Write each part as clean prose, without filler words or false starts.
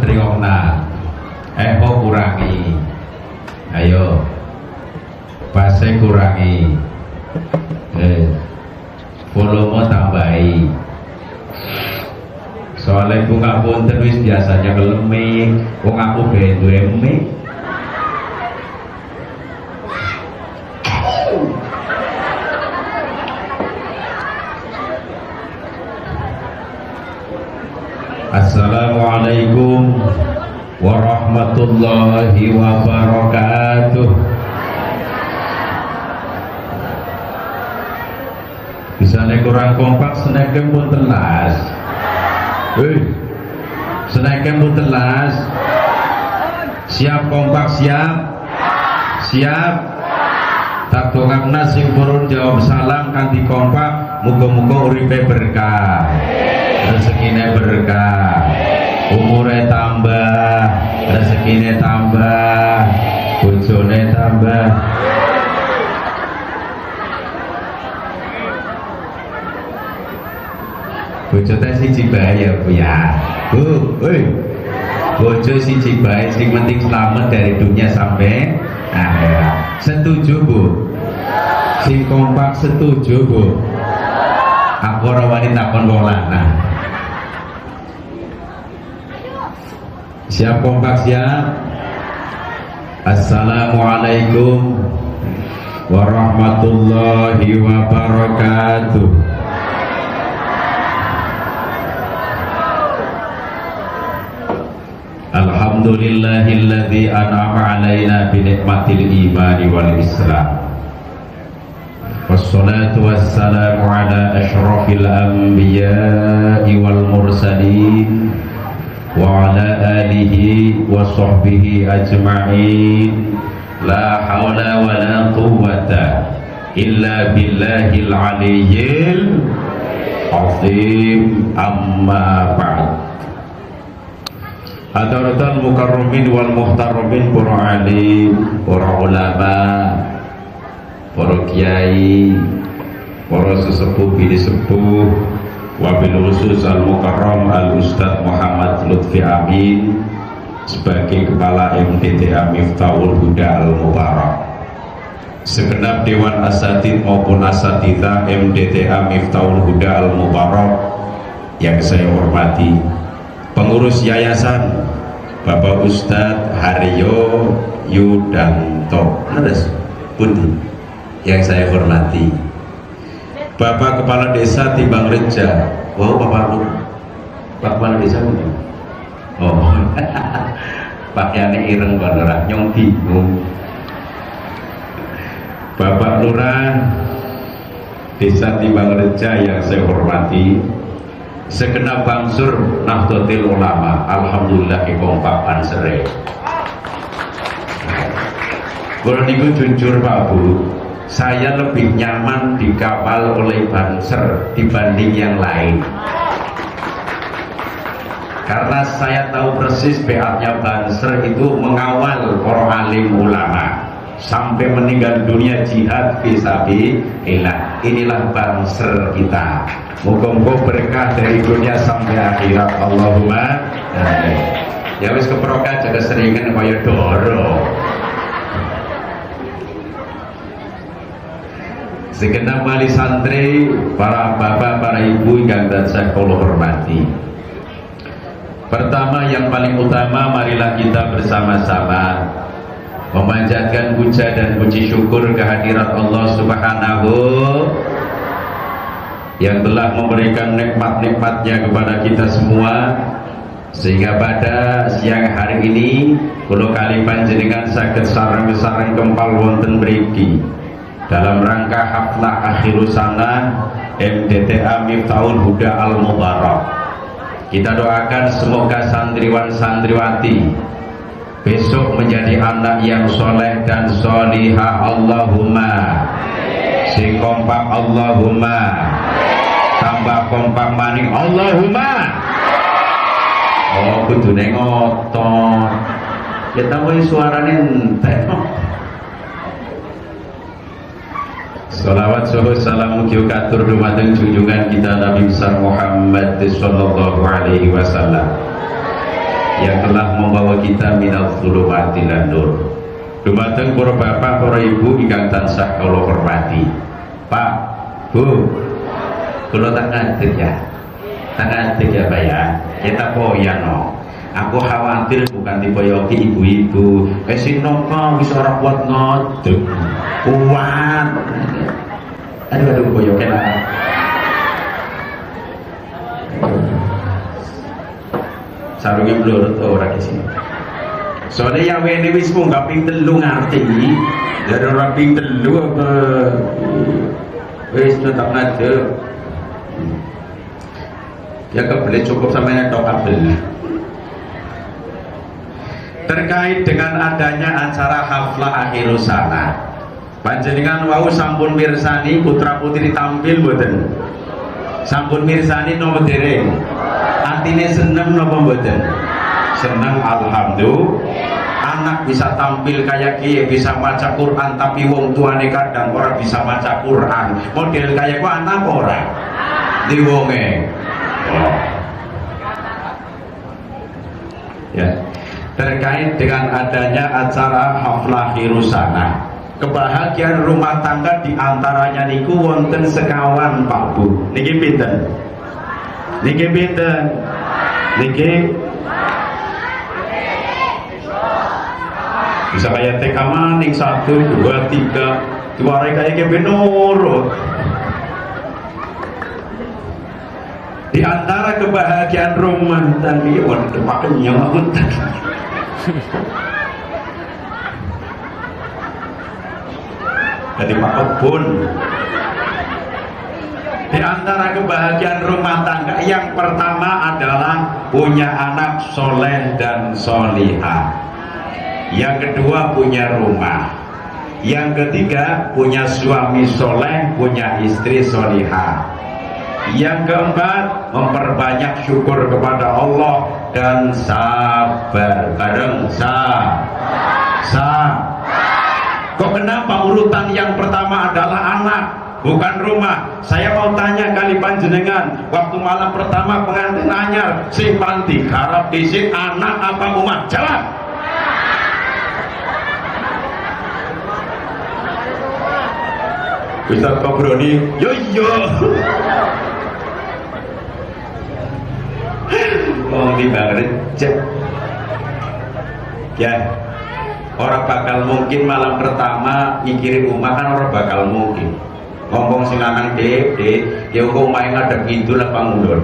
riongna kurangi, ayo base kurangi, volume tambahi. Soalnya ku ngapunten wis biasanya kelemik, wong aku ben duwe mik. Assalamualaikum warahmatullahi wabarakatuh. Bisane kurang kompak seneke pun telas. Seneke pun telas. Siap kompak siap. Siap. Tak dongakna sing purun jawab salam kanthi kompak, muga-muga uripe berkah. Rezekine berkah, umure tambah, rezekine tambah, bojone tambah. Bojone siji bae ya Bu ya. Bu, bojo siji bae sing penting selamat dari dunia sampai akhirat. Setuju Bu? Sing kompak setuju Bu? Aku ora wani takon wong lanang. Siap kompak siap. Assalamualaikum warahmatullahi wabarakatuh. Alhamdulillahilladzi an'ama 'alaina bi nikmatil imani wal islam. Wassalatu wassalamu ala asyrafil anbiya'i wal mursalin wa ala alihi wa sahbihi ajma'in. La hawla wa la quwwata illa billahil aliyyil azim. Amma ba'd. Hadratul mukarramin wal muhtaramin, para alim, para ulama, para kiai, para sesepuh bini sepuh, wabil khusus al-mukarram al-Ustadz Muhammad Lutfi Amin sebagai Kepala MDTA Miftahul Huda Al-Mubarak, segenap Dewan Asatid maupun Asatidha MDTA Miftahul Huda Al-Mubarak yang saya hormati, pengurus yayasan Bapak Ustadz Haryo Yudanto, yang saya hormati Bapak Kepala Desa Timbang Reja. Wow, Bapak Kepala Desa pun. Oh, pakaiannya ireng banget, nyong bingung. Bapak Lurah Desa Timbang Reja yang saya hormati, segenap Bangsur Nahdlatul Ulama, alhamdulillah kompakan sere. Kalau niku jujur Pak Bu, saya lebih nyaman di kapal oleh Banser dibanding yang lain, karena saya tahu persis beatnya Banser itu mengawal para alim ulama sampai meninggal dunia jihad fisabilillah. Inilah Banser kita, moga-moga berkah dari dunia sampai akhirat, Allahumma amin. Ya wis keprokan jaga seringan kaya doro. Segenap wali santri, para bapak, para ibu yang saya hormati. Pertama, yang paling utama, marilah kita bersama-sama memanjatkan puja dan puji syukur kehadirat Allah Subhanahu yang telah memberikan nikmat-nikmatnya kepada kita semua, sehingga pada siang hari ini kula kali panjenengan saged sareng-sareng kempal wonten mriki dalam rangka haflah akhirus sana MDTA Miftahul Huda Al-Mubarak. Kita doakan semoga santriwan-santriwati besok menjadi anak yang soleh dan solihah, Allahumma. Sing kompak Allahumma, tambah kompak maning Allahumma. Oh kudune ngotot kita mulai suaranya entek. Salawat suhud salam mugi katur dumateng junjungan kita Nabi besar Muhammad sallallahu alaihi wasallam. yang telah membawa kita minal zulumati lan nur. Dumateng para bapak, para ibu ingkang tansah kula hormati. Pak, Bu, kula tak ngadeg ya. Tak ngadeg ya Pak ya. Kita poyan no. Aku khawatir bukan dipoyoki ibu-ibu. Sing nopo wis ora kuat ngadeg. Kuat. Aduh poyoke lah. Sarungnya blurut ora kisih. Soalnya yang ini wis munggah ping 3 ngerti. Dari orang ping 3 apa wis tetap ngadeg. Ya kebelet cukup sampai netok kabel. Terkait dengan adanya acara haflah akhir sana, panjenengan wau sampun mirsani putra putri tampil mboten? Sampun mirsani napa dereng? Atine seneng napa mboten? Seneng, alhamdulillah. Anak bisa tampil kayak kiye, bisa maca Quran, tapi wong tuane kadang orang bisa maca Quran. Model kayak gua anak ora di wonge. Oh. Ya. Terkait dengan adanya acara haflah hirusana, kebahagiaan rumah tangga diantaranya niku wonten sekawan Pak Bu. Niki pinten? Niki pinten? Niki bisa kayak TK maning 1, 2, 3 diwarai kayak benurut. Di antara kebahagiaan rumah tangga waduh makanya aku jadi Pak Kebun. Di antara kebahagiaan rumah tangga yang pertama adalah punya anak soleh dan solihah. Yang kedua punya rumah. Yang ketiga punya suami soleh, punya istri solihah. Yang keempat memperbanyak syukur kepada Allah dan sabar. Bareng Kok kenapa urutan yang pertama adalah anak bukan rumah? Saya mau tanya kali panjenengan, waktu malam pertama pengantin anyar sing panti garap dhisik anak apa rumah? Jawab. Ustaz Kobroni, yo. Oh dibangun cek. Ya. Orang bakal mungkin malam pertama mikirin rumah kan orang bakal mungkin. Ngomong sing lanang dek, ya kok main ngadep itu lah pangulur.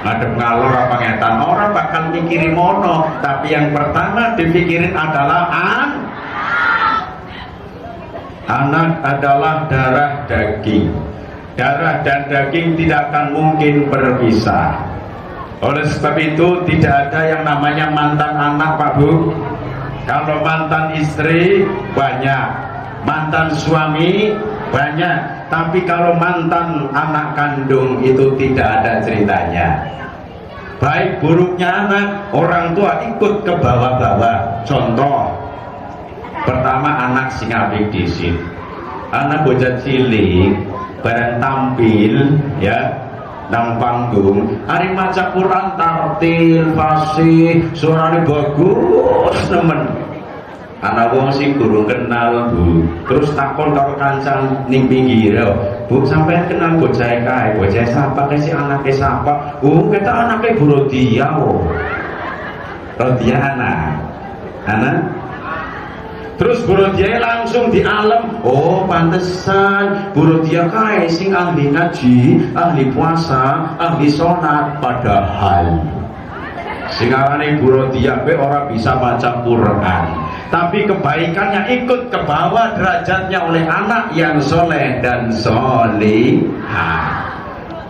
Ngadep ngalor apa ngetan, orang bakal mikirin mono, tapi yang pertama dipikirin adalah anak adalah darah daging. Darah dan daging tidak akan mungkin berpisah. Oleh sebab itu tidak ada yang namanya mantan anak Pak Bu. Kalau mantan istri banyak, mantan suami banyak, tapi kalau mantan anak kandung itu tidak ada ceritanya. Baik buruknya anak, orang tua ikut ke bawah-bawah. Contoh pertama anak sing apik dhisik. Anak bocah cilik bareng tampil ya nang panggung, hari maca Quran tartil fasih, suaranya bagus temen. Anak wong sing gurung kenal Bu, terus takon karo kancang ning pinggir, Bu sampean kenal bocah kae, bocah sapa kae si anake sapa? Kita anake Bu Rodia. Rodia anak. Terus Bu Rodia langsung di alam, oh pantesan Bu Rodia kae sing ahli ngaji, ahli puasa, ahli sholat. Padahal sing arane Bu Rodia pe ora bisa baca Quran, tapi kebaikannya ikut ke bawah derajatnya oleh anak yang soleh dan solihah.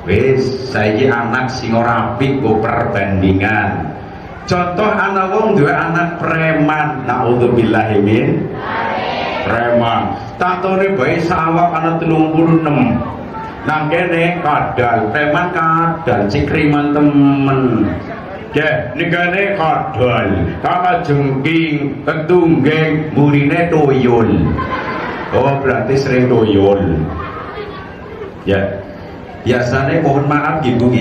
Wis saiki anak sing ora apik kok perbandingan. Contoh anak wong dua anak preman, naudzubillahi min preman. Tatone bae sawak anak 36. Nang kene kadal, preman kadal, cikriman temen. Ya, negane kadal, kakak jengking, ketunggeng, burine toyol. Oh, berarti sering toyol. Ya. Biasanya mohon maaf gitu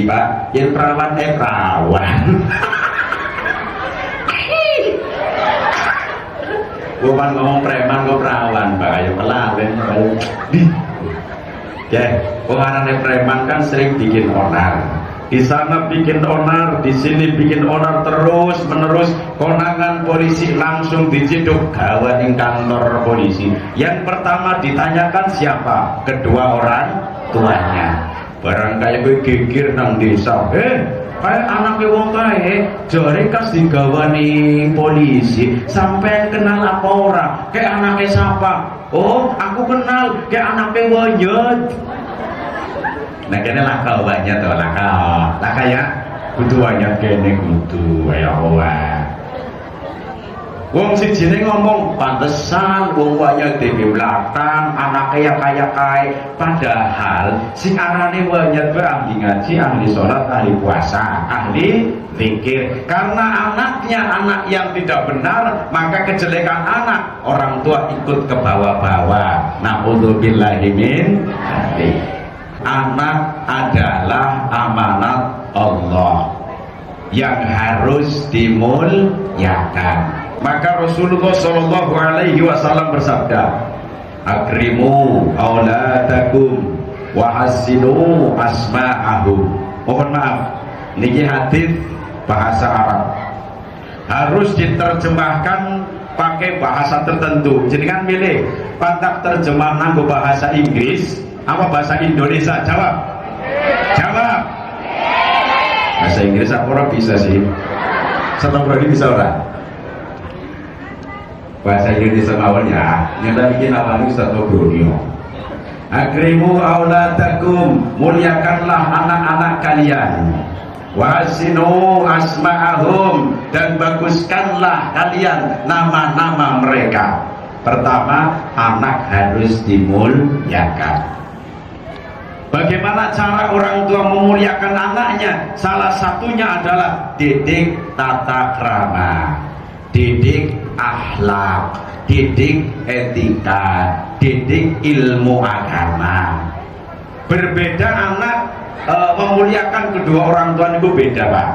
Pak, yang perawan. bukan ngomong preman kok perawan Pak, ayo pelawen di ya, pengarane preman kan sering bikin onar, di sana bikin onar, di sini bikin onar terus menerus. Konangan polisi langsung diciduk gawat di kantor polisi. Yang pertama ditanyakan siapa? Kedua orang tuanya. Barang kayak gue gigir nang desa, kayak anaknya wong kae jare kas digawani polisi, sampai kenal apa ora? Kayak anaknya siapa? Oh, aku kenal, kayak anaknya Wanyet. Nah kene lakal banyak tuh, lakal ya kudu banyak kene kudu ya Allah. Wong sijine ngomong pantesan wong banyak di belakang anaknya kaya padahal si arane banyak ahli ngaji, ahli sholat, ahli puasa, ahli zikir. Karena anaknya anak yang tidak benar, maka kejelekan anak orang tua ikut ke bawah-bawah. Na'udzubillahi min dzalik. Anak adalah amanat Allah yang harus dimuliakan. Maka Rasulullah Shallallahu Alaihi Wasallam bersabda, akrimu auladakum wa hasinu asma'ahum. Mohon maaf, niki hadis bahasa Arab, harus diterjemahkan pakai bahasa tertentu. Jadi kan milih pantak terjemah nanggo bahasa Inggris apa bahasa Indonesia? Jawab. Jawab. Bahasa Inggris apa orang bisa sih? Satu berarti bisa orang. Bahasa Indonesia awalnya yang tadi bikin awalnya satu Brunio. Akrimu auladakum, muliakanlah anak-anak kalian. Wasinu asma'ahum, dan baguskanlah kalian nama-nama mereka. Pertama, anak harus dimuliakan. Bagaimana cara orang tua memuliakan anaknya? Salah satunya adalah didik tata krama, didik akhlak, didik etika, didik ilmu agama. Berbeda anak memuliakan kedua orang tua itu beda Pak.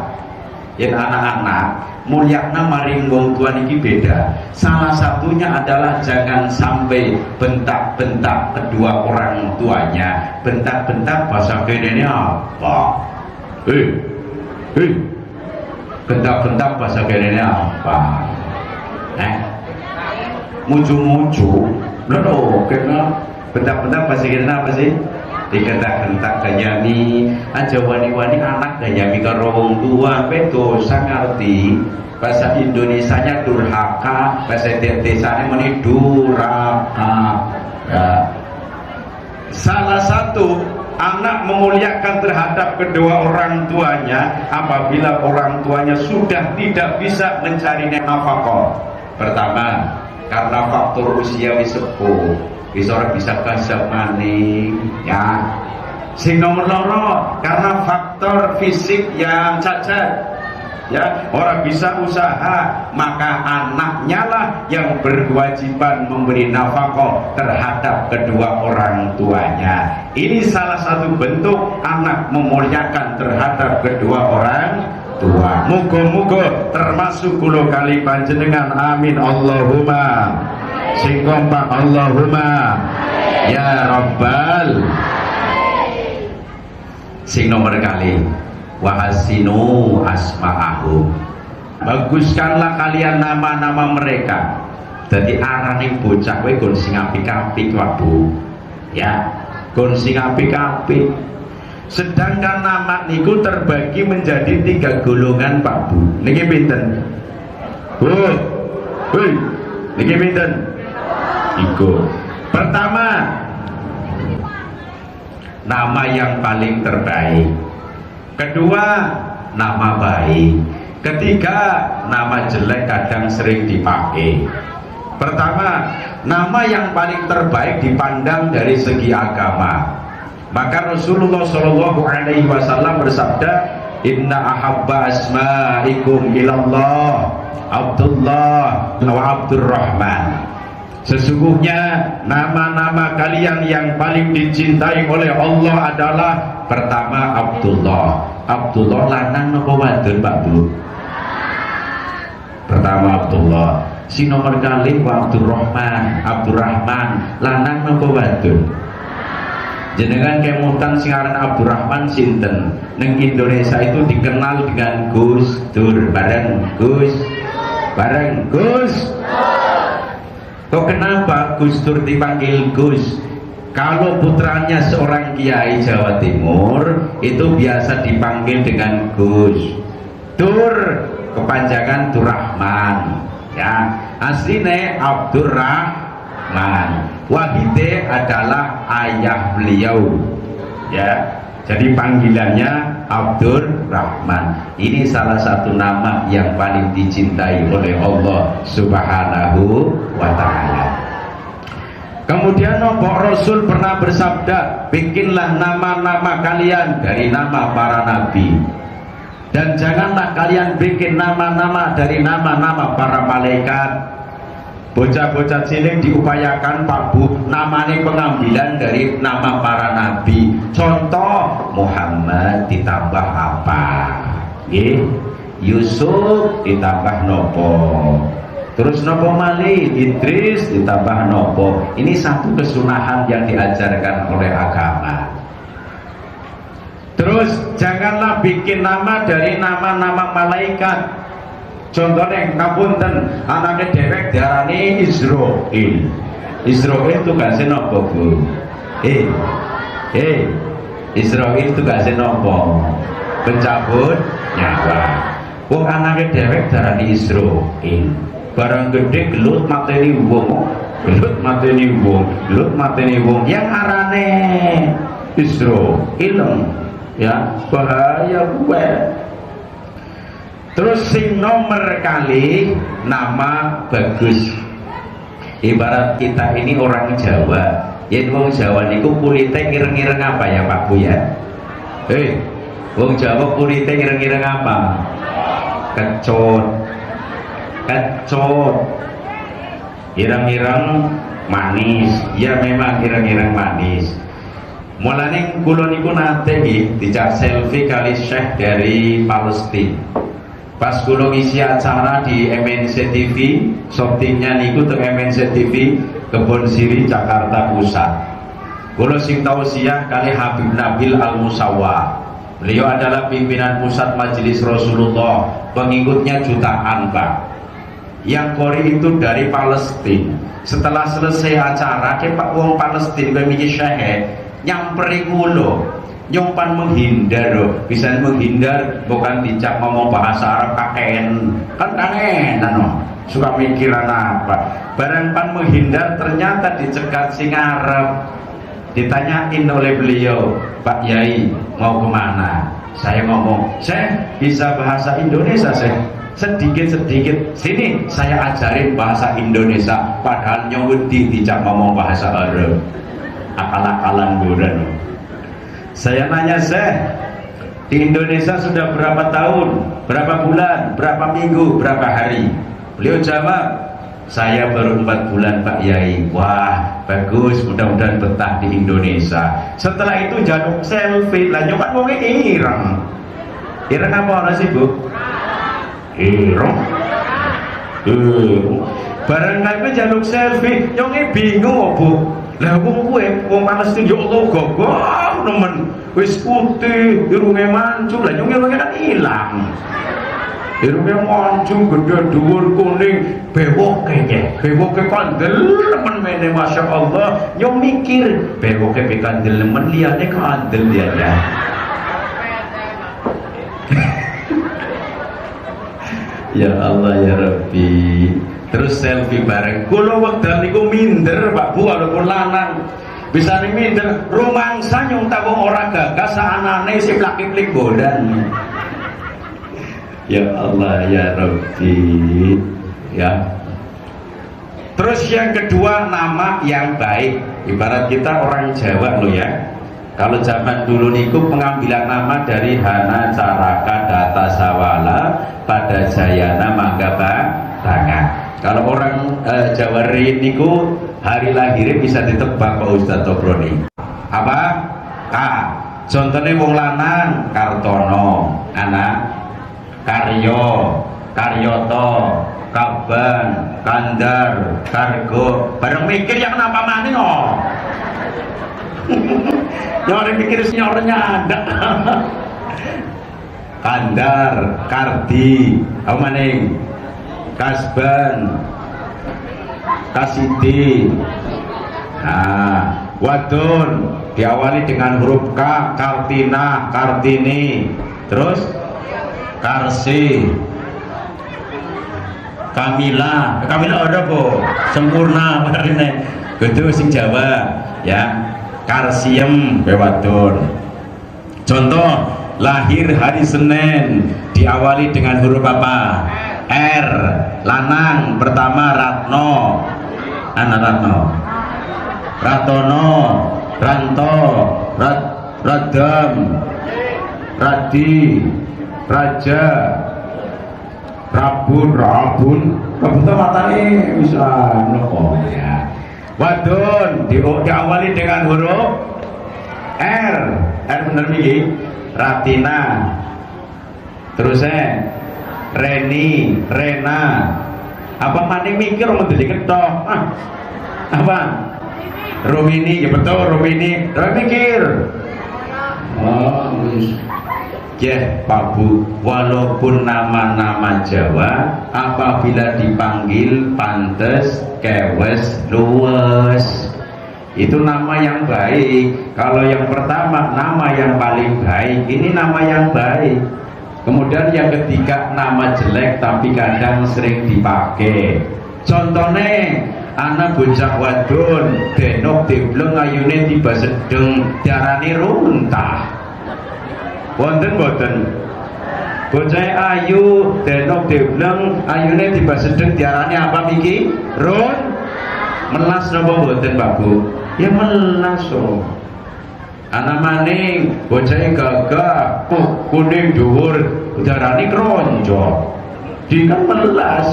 Yang anak-anak mulyakna maring wong tua niki beda. Salah satunya adalah jangan sampai bentak-bentak kedua orang tuanya. Bentak-bentak bahasa kene apa? Bentak-bentak bahasa kene apa? Muju-muju. Loh, kena bentak-bentak bahasa kene apa sih? Digentak-gentak ganyami aja wani-wani anak ganyami karo wong tua dosa ngerti. Bahasa Indonesianya durhaka, bahasa desanya meni durhaka ya. Salah satu anak memuliakan terhadap kedua orang tuanya apabila orang tuanya sudah tidak bisa mencari nafkah. Pertama, karena faktor usia wis sepuh, orang bisa kasih maning ya. Sing nomor loro karena faktor fisik yang cacat ya, orang bisa usaha, maka anaknya lah yang berkewajiban memberi nafkah terhadap kedua orang tuanya. Ini salah satu bentuk anak memuliakan terhadap kedua orang tua. Muga-muga termasuk kula kali panjenengan, amin Allahumma. Sing kompak Allahumma ya Rabbal. Sing nomor kali wahasinu asma'ahum, baguskanlah kalian nama-nama mereka. Jadi arane bocah kowe gon sing apik-apik waduh ya, gon sing apik-apik. Sedangkan nama niku terbagi menjadi 3 golongan Pak Bu. Niki pinten? Bu. Hei, niki pinten? Iku. Pertama, nama yang paling terbaik. Kedua, nama baik. Ketiga, nama jelek kadang sering dipakai. Pertama, nama yang paling terbaik dipandang dari segi agama. Maka Rasulullah Shallallahu Alaihi Wasallam bersabda, Inna ahabba asma'ikum ilallah Abdullah wa Abdurrahman. Sesungguhnya nama-nama kalian yang paling dicintai oleh Allah adalah pertama Abdullah. Abdullah lanang napa wadon Pak Bu? Pertama Abdullah. Si nomor kali Abdurrahman lanang napa wadon? Jenengan kemutan sing aran Abdurrahman sinten? Neng Indonesia itu dikenal dengan Gus Dur. Bareng Gus. Kok kenapa Gus Dur dipanggil Gus? Kalau putranya seorang kiai Jawa Timur itu biasa dipanggil dengan Gus. Dur kepanjangan Durrahman. Ya, aslinya Abdurrahman. Wahide adalah ayah beliau. Ya, jadi panggilannya Abdurrahman. Ini salah satu nama yang paling dicintai oleh Allah Subhanahu wa ta'ala. Kemudian Rasul pernah bersabda, bikinlah nama-nama kalian dari nama para nabi, dan janganlah kalian bikin nama-nama dari nama-nama para malaikat. Bocah-bocah cilik diupayakan Pak Bu namanya pengambilan dari nama para nabi. Contoh Muhammad ditambah apa? Yusuf ditambah nopo, terus nopo malih Idris ditambah nopo. Ini satu kesunahan yang diajarkan oleh agama. Terus janganlah bikin nama dari nama-nama malaikat. Contohnya ngapunten anaknya dewek diarani Israil. Israil tugasnya nopo Bu? Israil tugasnya nopo? Pencabut nyawa. Wong anaknya dewek diarani Israil. Barang gede gelut mateni wong, gelut mateni wong yang arane Israil. Ya, bahaya gue. Terus sing nomor kali nama bagus. Ibarat kita ini orang Jawa, ya wong Jawa niku kulite ireng-ireng apa ya Pak Bu ya? Wong Jawa kulite ireng-ireng apa? Kecut. Ireng-ireng manis. Ya memang ireng-ireng manis. Mulane kula niku nate nggih dicak selfie kali Syekh dari Palestina. Pas kula ngisi acara di MNC TV, syutingnya niku teng MNC TV Kebon Siri Jakarta Pusat. Kula sing tausiah kali Habib Nabil Al-Musawwa. Beliau adalah pimpinan pusat Majelis Rasulullah, pengikutnya jutaan Pak. Yang kori itu dari Palestina. Setelah selesai acara, Pak wong Palestina kami Syekh nyamperi kula. Nyompan menghindar loh, bisa menghindar bukan dicap ngomong bahasa Arab kaken kan no. Suka mikiran apa barang pan menghindar ternyata dicegat sing Arab. Ditanyain oleh beliau, Pak Yai mau kemana? Saya ngomong, saya bisa bahasa Indonesia saya sedikit-sedikit, sini saya ajarin bahasa Indonesia, padahal nyawudi dicap ngomong bahasa Arab. Akal-akalan buran. Saya nanya, di Indonesia sudah berapa tahun, berapa bulan, berapa minggu, berapa hari? Beliau jawab, saya baru 4 bulan Pak Yai. Wah bagus, mudah-mudahan betah di Indonesia. Setelah itu jaluk selfie, lah nyoba mau ireng. Ireng apa orang sih Bu? Ireng. Barang kali jaluk selfie, nyonge bingung Bu. Lah wong kuwe wong Palestina yo Allah gogong nemen wis putih irunge mancung lah nyong kan ilang irunge mancung gede dhuwur kuning bewoke kandel nemen mene masyaallah nyong mikir bewoke kandel nemen liyane kandel ya ya Allah ya Rabbi. Terus selfie bareng. Kula wekdal niku minder Pak Bu walaupun lanang. Bisa nih minder rumangsa nyong tawong ora gagas saanane sing plak-plik bodan. Ya Allah ya Rabbi. Ya. Terus yang kedua nama yang baik. Ibarat kita orang Jawa loh ya. Kalau zaman dulu niku pengambilan nama dari Hana Caraka Data Sawala pada Jayana Mangga Tangan. Kalau orang Jawa niku hari lahirnya bisa ditebak Pak Ustadz Tobroni. Apa? K. Contohnya wong lanang Kartono, anak Karyo, Karyoto, Kaban, Kandar, Kargo. Bareng mikir yang kenapa maning oh. Yang mikir senyornya ada. Kandar, Kardi, apa maning? Kasban, Kasidi. Nah, wadon diawali dengan huruf K, Kartina, Kartini. Terus Karsi, Kamila. Kamila ada po sempurna marine gitu sing Jawa ya. Karsiem bewadon. Contoh lahir hari Senin diawali dengan huruf apa? R. Lanang pertama Ratno, anak Ratno, Ratono, Ranto, Radam, Radi, Raja, Rabun, Rabun matanya bisa nopo ya. Wadon diawali dengan huruf R. R bener nih. Ratina. Terus Reni, Rena. Apa maning mikir mau jadi ketok? Apa? Rumini, ya betul Rumini. Terus mikir. Oh, ya Pak Bu, walaupun nama-nama Jawa apabila dipanggil pantes, kewes, luwes, itu nama yang baik. Kalau yang pertama nama yang paling baik, ini nama yang baik. Kemudian yang ketiga nama jelek tapi kadang sering dipakai. Contohnya anak bocah wadon denok debleng ayune tiba sedeng diarani runtah. Wonten bocah ayu denok debleng ayune tiba sedeng diarani apa miki? Melas napa mboten Pak Bu? Ya melas oh. Anak maning bocah gagah kuning dhuwur diarani kronjo. Di kan melas.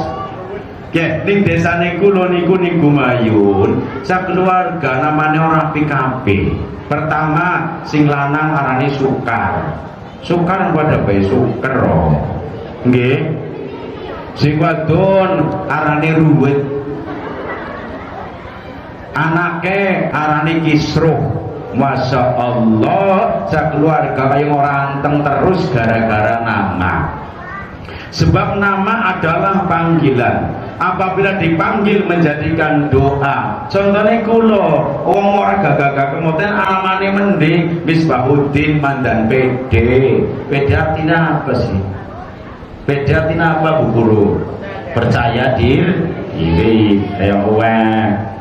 Ya, ning desane kula niku ning Gumayun, sakeluarga namanya ora PKP. Pertama sing lanang arane Sukar. Sukar pada bayi suker nggih. Sing wadon arane Ruwet. Anake arane Kisruh. Masya Allah, sakeluarga kaya orang anteng terus gara-gara nama. Sebab nama adalah panggilan. Apabila dipanggil menjadikan doa. Contohnya kulo wong ora gagah-gagah kemudian alamane mending Misbahuddin Mandan PD. PD artinya apa sih? PD artinya apa Bu Guru? Percaya diri kayak uang.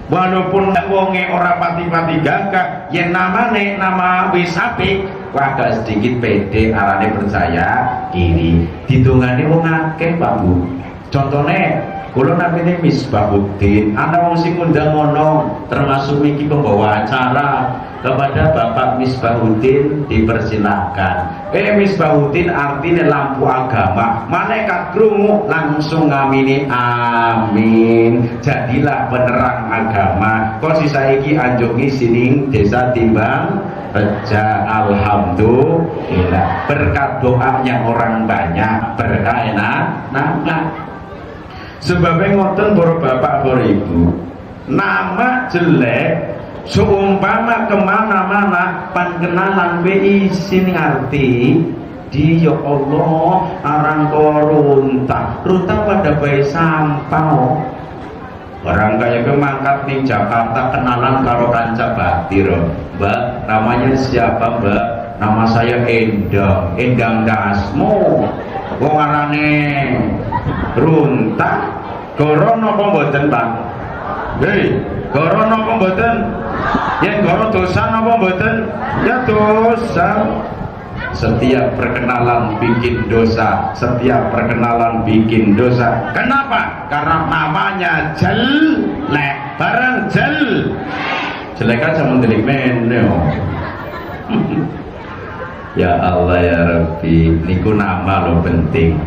Walaupun wonge ora pati-pati gagah, yen namane nama wis apik, agak sedikit PD arane percaya diri. Ditungane wong akeh Pak Bu. Contohnya kula namine Misbahuddin, ana wong sing ngundang ngono, termasuk miki pembawa acara kepada Bapak Misbahuddin dipersilahkan. Misbahuddin artinya lampu agama. Malaikat krungu langsung ngamini amin. Jadilah penerang agama. Kok si saiki anjungi sining desa Timbang Reja, alhamdulillah. Berkat doanya orang banyak, berkah enak nama. Sebabnya ngoten para bapak para ibu, nama jelek seumpama kemana-mana pankenalan be isin ngerti di ya Allah arang runtah pada bayi sampah. Orang kaya mangkat ning Jakarta kenalan karo kanca batir. Mbak, namanya siapa Mbak? Nama saya Endang Dasmo. Wong arane runtah. Goro napa mboten, Pak? Hei, goro napa mboten? Yen goro dosa napa mboten? Ya dosa. Setiap perkenalan bikin dosa, setiap perkenalan bikin dosa. Kenapa? Karena namanya jelek. Barang jelek aja mendelik meneo. Ya Allah ya Rabbi, niku nama lo penting.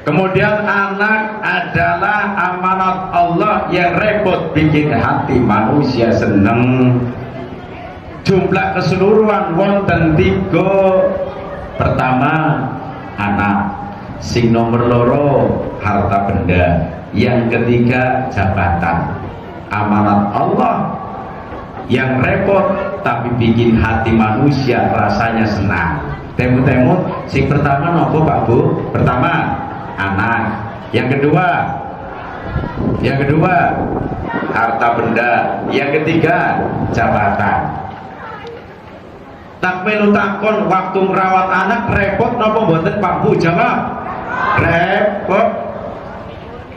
Kemudian anak adalah amanat Allah yang repot bikin hati manusia seneng. Jumlah keseluruhan wonten 3. Pertama anak, Sing nomor loro harta benda, yang ketiga jabatan. Amanat Allah yang repot tapi bikin hati manusia rasanya senang. Temu-temu sing pertama nopo Pak Bu? Pertama anak, yang kedua harta benda, yang ketiga jabatan. Tak melu takon waktu merawat anak repot nopo mboten Pak Bu? Jawab repot.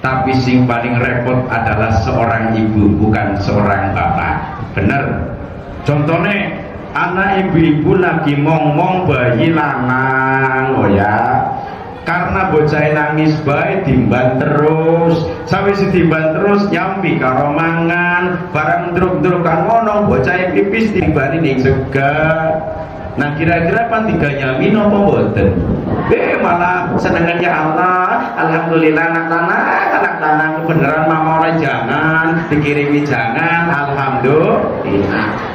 Tapi sing paling repot adalah seorang ibu, bukan seorang bapak. Bener. Contohnya anak ibu-ibu lagi ngomong bayi lanang, oh ya, karena bocah nangis bae dimban terus, sampai dimban terus nyambi karo mangan, barang druk-drukan ngono bocah pipis timbani ning sega. Nah kira-kira pantiga nyami nopo mboten? Malah senengannya Allah, alhamdulillah anak tanah kebenaran mama orang jangan dikirimi, jangan alhamdulillah.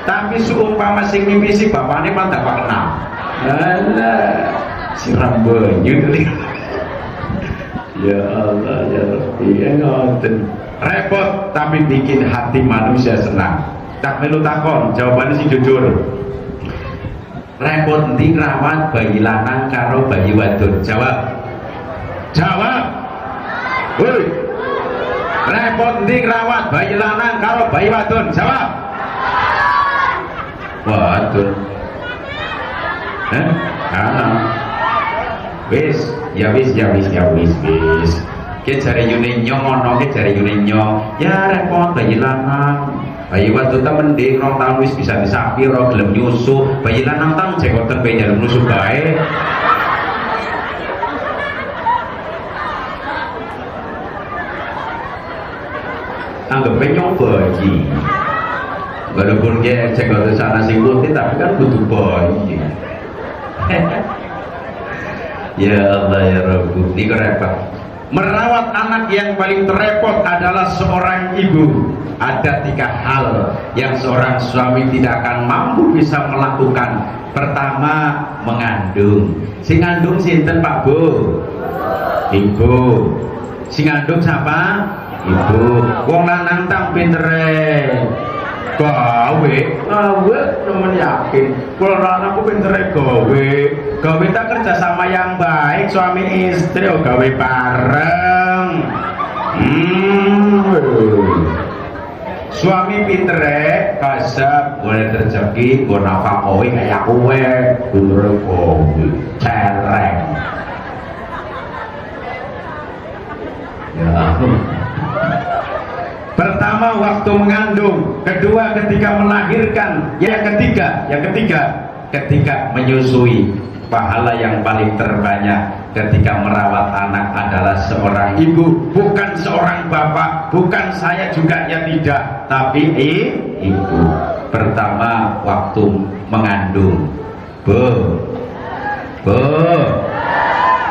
Tapi seumpama sing mimpi bapaknya mantap pak kenal. Alah siram banyu. Ya Allah ya Rabbi, ngoten. Repot tapi bikin hati manusia senang. Tak melu takon, jawabannya sih jujur. Repot ndi rawat bayi lanang karo bayi wadon? Jawab. Woi. Repot ndi rawat bayi lanang karo bayi wadon? Jawab. Wadon. Wis. Ke jare yune nyong ono, ke jare yune nyong. Ya repot bayi lanang. Bayi wadon ta mending rong taun wis bisa disapi ora gelem nyusu. Bayi lanang tang jekoten bayi dalem nyusu bae. Anggap nyong bayi. Walaupun dia jekoten sana sing putih tapi kan butuh bayi. Ya Allah ya Rabbi, ini repot. Merawat anak yang paling terrepot adalah seorang ibu. Ada 3 hal yang seorang suami tidak akan mampu bisa melakukan. Pertama, mengandung. Sing ngandung sinten Pak Bu? Ibu. Sing ngandung siapa? Ibu. Wong lanang tang pintere gawe temen yakin kalau anak aku pintere gawe tak kerja sama yang baik, suami istri gawe bareng. Suami pintere kasep boleh rezeki gue nafkah kowe kayak kowe pintere kowe cereng ya. Pertama waktu mengandung, kedua ketika melahirkan, yang ketiga ketika menyusui. Pahala yang paling terbanyak ketika merawat anak adalah seorang ibu, bukan seorang bapak, bukan saya juga ya tidak, tapi ibu. Pertama waktu mengandung,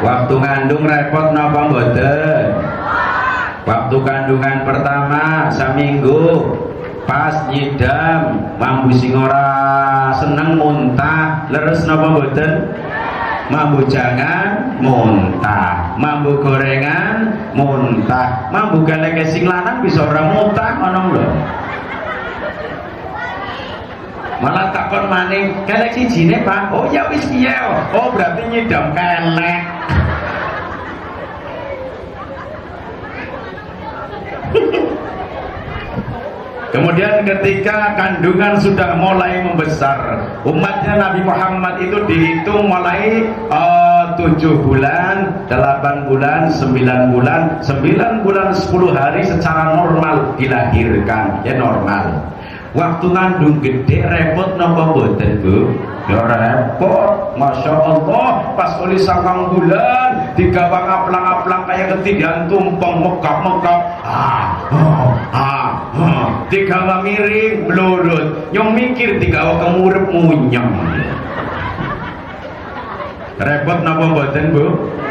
waktu ngandung repot napa mboten? Waktu kandungan pertama seminggu pas nyidam mambu sing ora seneng muntah leres napa mboten? Mambu jangan muntah, mambu gorengan muntah, mambu galek sing lanang bisa ora muntah ngono lho. Malah takon maning galek sijine Pak. Oh ya wis piye? Oh berarti nyidam kelek. Kemudian ketika kandungan sudah mulai membesar, umatnya Nabi Muhammad itu dihitung mulai 7 bulan, 8 bulan, 9 bulan, 9 bulan 10 hari secara normal dilahirkan, ya normal. Waktu ngandung gede repot napa mboten Bu? Ya repot, Masya Allah. Pas oleh 9 bulan digawang aplang-aplang kayak ketidan tumpeng mekap-mekap. Digawa miring melurut, nyong mikir digawa kemurep munyeng. Repot napa mboten Bu?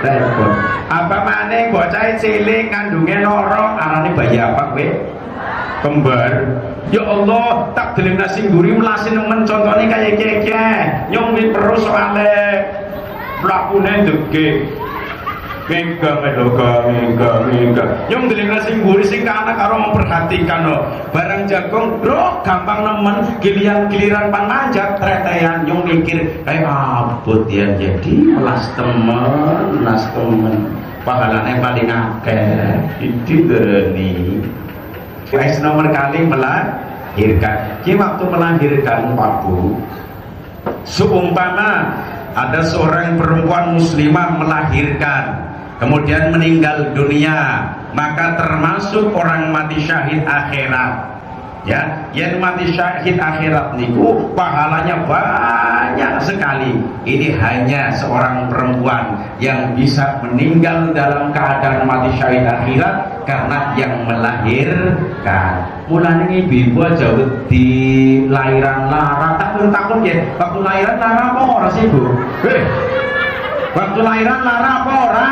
Repot. Apa maneh bocah cilik kandunge loro, arane bayi apa kowe? Kembar. Ya Allah, tak deleng nasi guri melasi nemen contohnya kayak keke nyong perlu soale pelakune dege Mega yang delenga sing mburi sing anak karo memperhatikan lo barang jagung bro gampang nemen giliran pan manjat tretean yang mikir kayak abot ya jadi melas temen pahalanya paling akeh itu geni guys nomor kali melahirkan waktu melahirkan Pak Bu seumpama ada seorang perempuan muslimah melahirkan kemudian meninggal dunia maka termasuk orang mati syahid akhirat ya yang mati syahid akhirat niku pahalanya banyak sekali ini hanya seorang perempuan yang bisa meninggal dalam keadaan mati syahid akhirat karena yang melahirkan mulanya ibu aja di lahiran lara takut ya waktu lahiran lara apa ora sih Bu? Waktu lahiran lara apa ora?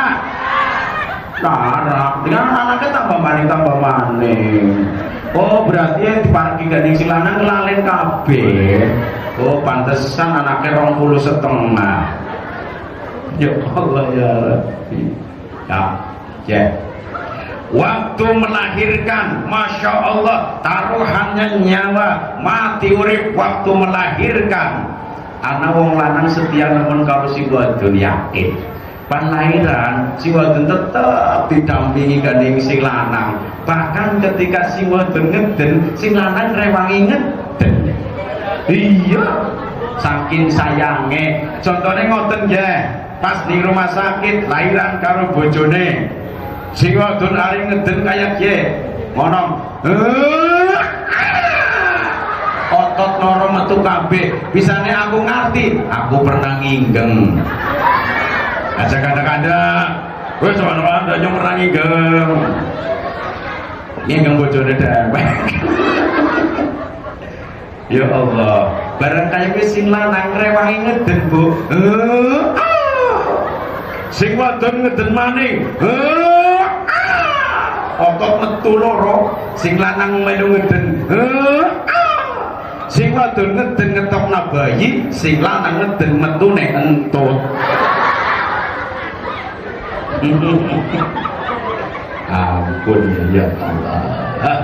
Lara dengan anaknya tambah maning oh berarti diparki gading si lanang ngelalen kabeh oh pantesan anaknya 20,5 ya Allah ya Rabbi ya waktu melahirkan Masya Allah taruhannya nyawa mati urip waktu melahirkan anak wong lanang setia nemen kalau si wadon yakin pan lahiran si wadon tetap didampingi gandeng si lanang bahkan ketika si wadon ngeden si lanang rewangi ngeden iya saking sayangnya contohnya ngoten ya pas di rumah sakit lahiran karo bojone si wadon ari ngeden kayak ye ngono otot loro metu kabeh bisane aku ngerti aku pernah nginggeng aja kadang-kadang wis ana yo pernah nginggeng bojone dewek ya Allah barang kaya wis sing lanang rewangi ngeden Bu sing wadon ngeden maning otot metu loro sing lanang melu ngeden sing wadon ngeden ngetokna bayi sing lanang ngeden metune entut ampun ya Allah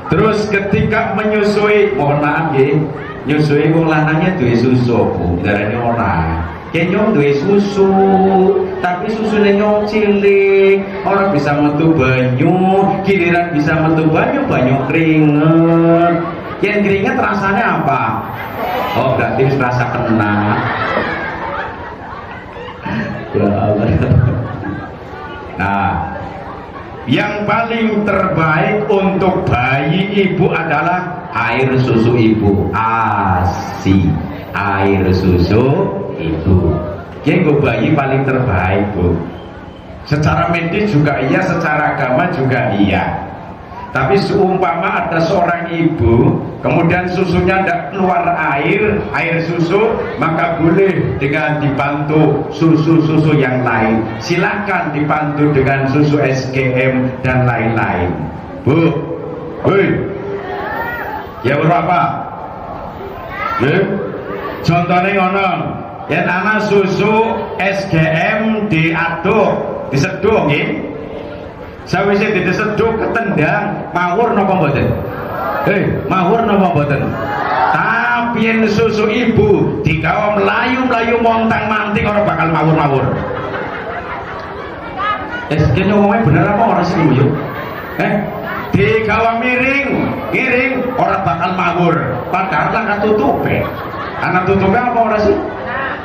terus ketika menyusui mohon maaf ya nyusui wong lanangnya duwe susu Bu darane ora kenyong duwe susu tapi susunya nyong cilik orang bisa metu banyu giliran bisa metu banyu keringet yang keringet rasanya apa oh berarti rasa kena ya Allah nah yang paling terbaik untuk bayi ibu adalah air susu ibu ASI air susu ibu yang bayi paling terbaik Bu secara medis juga iya secara agama juga iya tapi seumpama ada seorang ibu kemudian susunya tidak keluar air susu maka boleh dengan dibantu susu-susu yang lain silakan dibantu dengan susu SGM dan lain-lain Bu ya berapa contohnya ngono yang anak susu SGM diaduk diseduh nggih sawise diseduh ketendang mawur napa mboten mawur napa mboten tapi yang susu ibu digawa melayu montang manting orang bakal mawur SGM ngomongnya bener apa orang sih Bu digawa miring orang bakal mawur padahal lah katutupe anak tutupnya apa orang sih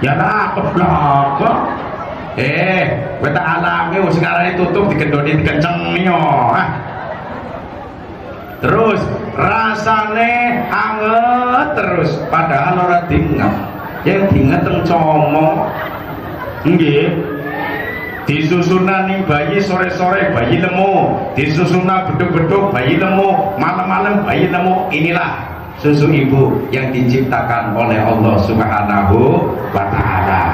ya lah apa kita alami sekarang tutup digendoni dikenceng terus rasane anget terus padahal orang dinget yang dinget yang comong nggih disusunan bayi sore-sore bayi lemu disusunan beduk-beduk bayi lemu malam-malam bayi lemu inilah susu ibu yang diciptakan oleh Allah Subhanahu wa Ta'ala.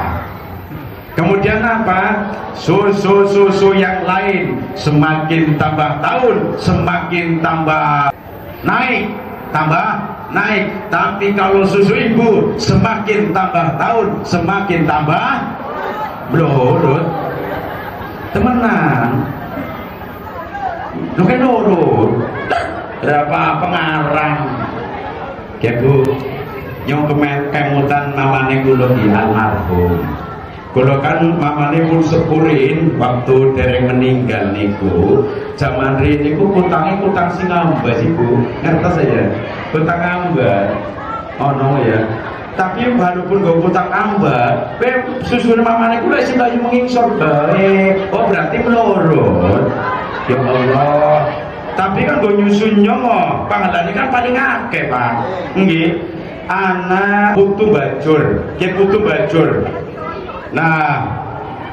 Kemudian apa? Susu-susu yang lain semakin tambah tahun semakin tambah naik tapi kalau susu ibu semakin tambah tahun semakin tambah Melurut temenan lu kan nurut berapa pengarang ya Bu yang kemutan mamane kula di almarhum kula kan mamane pun sepurin waktu dereng meninggal niku zaman rini niku utangnya utang sing ngambas ibu ngertos saya utang ngambas ono ya tapi walaupun gak utang ngambas susun mamane kula sing lagi mengingsor baik oh berarti melurut ya Allah tapi kan gue nyusun nyomo panggilannya kan paling akeh Pak nggih anak putu bajur putu bajur nah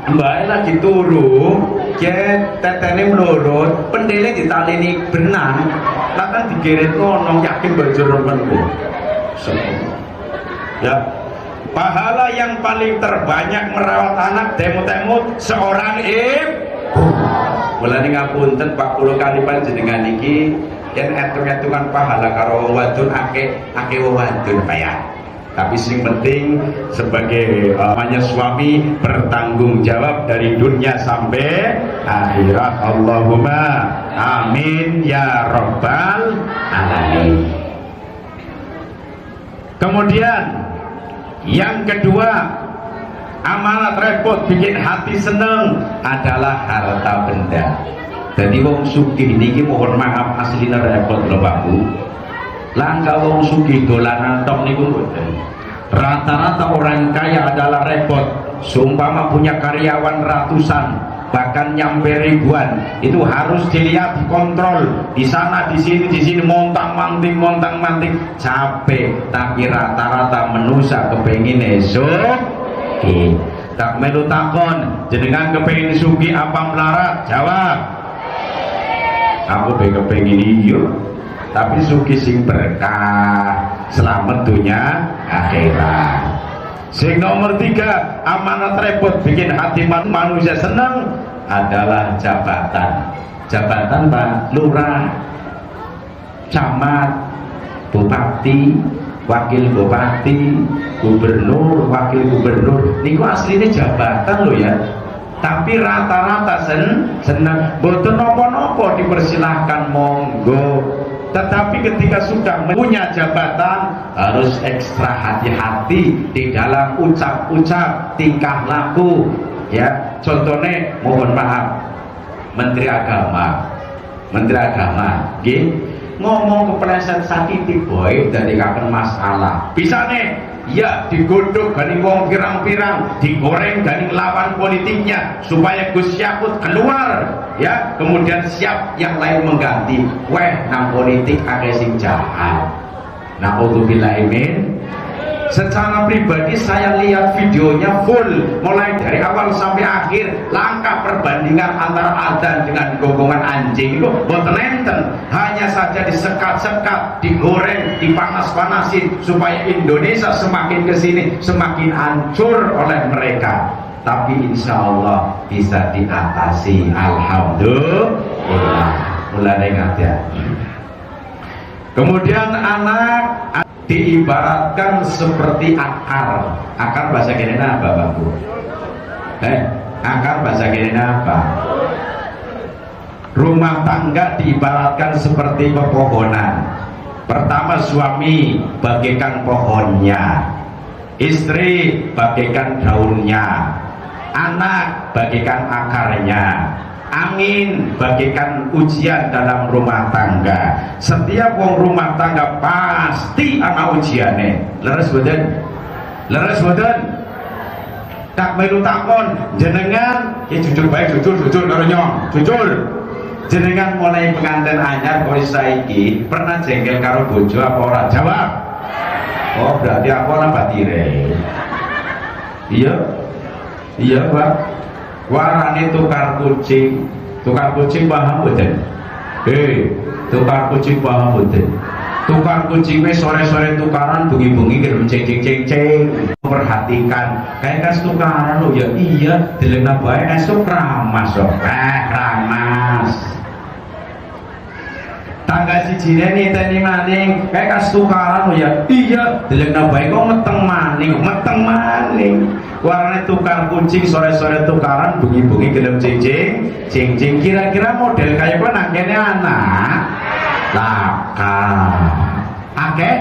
mbak lagi turu tetene melurut pendele ditalini benang lah kan digeret ngono yakin bajur menku ya pahala yang paling terbanyak merawat anak demut-demut seorang ibu mulane ngapunten Pak kula kali panjenengan iki yen etung-etungan pahala karo wong wadon akeh wong wadon Pak ya. Tapi sing penting sebagai namanya suami bertanggung jawab dari dunia sampai akhirat. Allahumma amin ya rabbal alamin. Kemudian yang kedua, amanat repot bikin hati seneng adalah harta benda. Jadi wong sugih niki mohon maaf aslinya repot lho Pak Bu. Langka wong sugih dolanan tok niku mboten. Rata-rata orang kaya adalah repot. Seumpama punya karyawan ratusan, bahkan nyampe ribuan, itu harus dilihat, dikontrol, di sana, di sini, montang-manting, capek. Tapi rata-rata menusa kepengin esok. Tak melu takon, jenengan kepengin sugi apa melarat? Jawab. Aku kepengin iyo. Tapi sugi sing berkah, selamat dunia akhirat. Sing nomor 3, amanat repot bikin hati manusia senang adalah jabatan. Jabatan Pak Lurah, camat, bupati, wakil bupati, gubernur, wakil gubernur. Niku aslinya jabatan loh ya. Tapi rata-rata senang. Boten nopo-nopo dipersilahkan monggo. Tetapi ketika sudah punya jabatan harus ekstra hati-hati di dalam ucap-ucap, tingkah laku ya. Contohnya mohon maaf Menteri Agama ngomong kepleset sakiti boy dari kapan masalah bisa nih ya digodok ganing wong pirang-pirang, digoreng ganing lawan politiknya supaya Gus Yakut keluar ya, kemudian siap yang lain mengganti. Nang politik ada sing jahat. Naudzubillah min. Secara pribadi saya lihat videonya full mulai dari awal sampai akhir, langkah perbandingan antara adzan dengan gonggongan anjing itu boten enten, hanya saja disekat-sekat, digoreng, dipanas-panasin supaya Indonesia semakin kesini semakin hancur oleh mereka. Tapi insya Allah bisa diatasi, alhamdulillah. Mulai ya. Kemudian anak diibaratkan seperti akar. Akar bahasa Kirena apa Pak Bu? Akar bahasa Kirena apa? Rumah tangga diibaratkan seperti pepohonan. Pertama suami bagaikan pohonnya, istri bagaikan daunnya, anak bagaikan akarnya, angin bagaikan ujian dalam rumah tangga. Setiap wong rumah tangga pasti ana ujiane. Leres boten? Leres boten? Tak melu takon jenengan ya jujur baik, jujur karo nyong, jujur. Jenengan mulai pengantin anyar kowe saiki pernah jengkel karo bojo apa ora? Jawab. Oh, berarti aku ora batire. Iya Pak. Warane tukar kucing paham boten? Tukar kucing paham boten? Tukar kucing sore-sore tukaran, bengi-bengi gelem ceng-ceng. Perhatikan, kayak kas tukaran lo ya iya, delena bae esuk ramas kok. Ramas. tangga sijine niteni maning kayak kas tukaran ya iya delekna bae kok meteng maning warnane tukar kucing sore-sore tukaran bengi-bengi gelem cincing kira-kira model kayak kowe nang kene anak laka akeh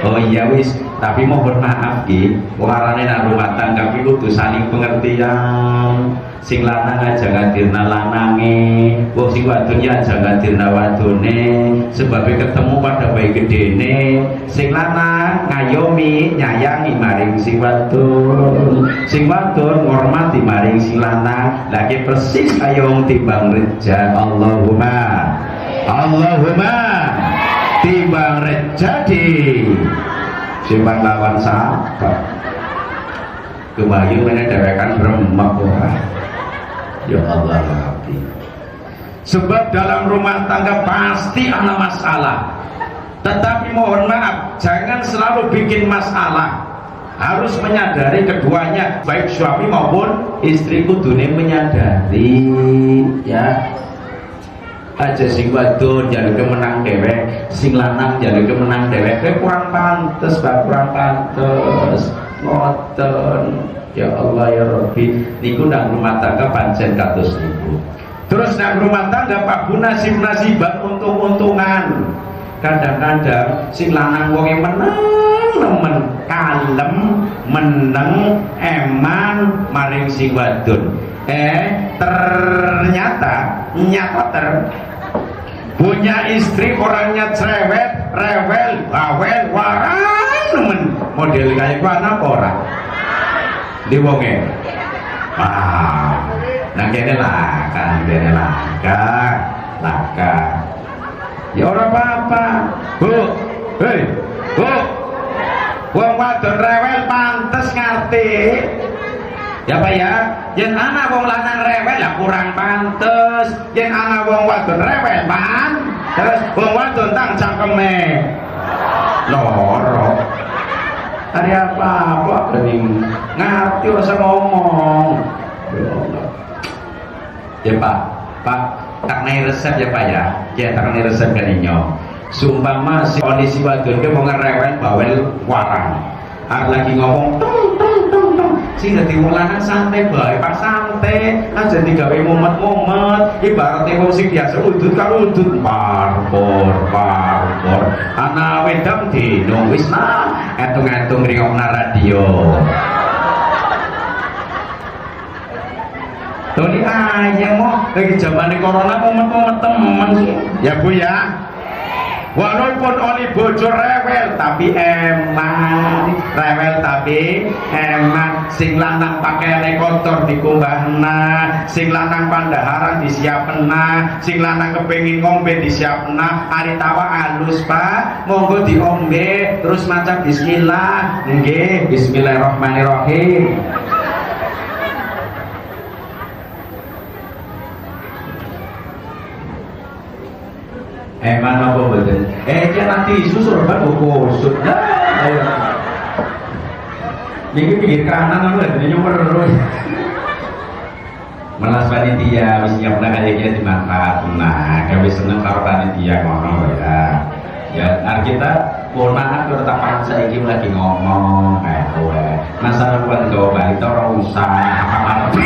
oh iya wis tapi mohon maaf ki warnane nang rumah tangga ki kudu saling pengertian sing lanang aja ngadirna lanange wong sing wadon ya aja ngadirna wadone sebabnya ketemu pada bayi gedene sing lanang ngayomi nyayangi maring sing wadon ngormati maring sing lanang lagi persis kaya wong timbang reja Allahumma timbang reja di timbang lawan sahabat kebayu mana dewekan beremak ya Allah Rabbi sebab dalam rumah tangga pasti ada masalah tetapi mohon maaf jangan selalu bikin masalah harus menyadari keduanya baik suami maupun istri kudune menyadari ya aja sing wadon jaluke menang dewek sing lanang jaluke menang dewek kurang pantes kurang pantes ngoten ya Allah ya Rabbi niku nang rumah tangga pancen kados niku terus nang rumah tangga Pak Bu nasib-nasiban untung-untungan kadang-kadang sing lanang wonge meneng nemen kalem meneng eman maring sing wadon ternyata punya istri orangnya cerewet rewel bawel waran nemen model kayak mana orang di wonge nah kene laka ya ora apa-apa Bu hei Bu wong wadon rewel pantes ngerti ya Pak ya yen ana wong lanang rewel ya kurang pantes yen ana wong wadon rewel terus wong wadon tang cangkeme loro hari apa kening ngerti usah ngomong ya Pak tak naik resep ya Pak ya tak naik resep kan inyo sumpama si kondisi wadon ke mau ngerewel bawel warang lagi ngomong sing dadi wong lanang santai bae pas santai aja digawe mumet-mumet ibaratnya wong sing biasa udut karo udut parpor ana wedang dino wis etung-etung ngringokna radio Tony ayang mau lagi zaman corona mumet-mumet temen ya Bu ya walaupun oli bojo rewel tapi eman sing lanang pakaiane kotor dikumbahna sing lanang pandaharan disiapna sing lanang kepengin ngombe disiapna ari tawa alus Pak monggo diombe terus maca bismillah nggih bismillahirrahmanirrahim mana apa betul? Dia nanti susur kan kusut ayo. Ini pinggir kanan aku ada nyumer terus. Melas panitia wis nyiapna kayaknya dimanfaat. Nah, kami seneng karo panitia ngono ya. Ya, kita mohon maaf kalau tak paham saiki lagi ngomong kayak kowe. Masalah buat gawe balik ora usah apa-apa.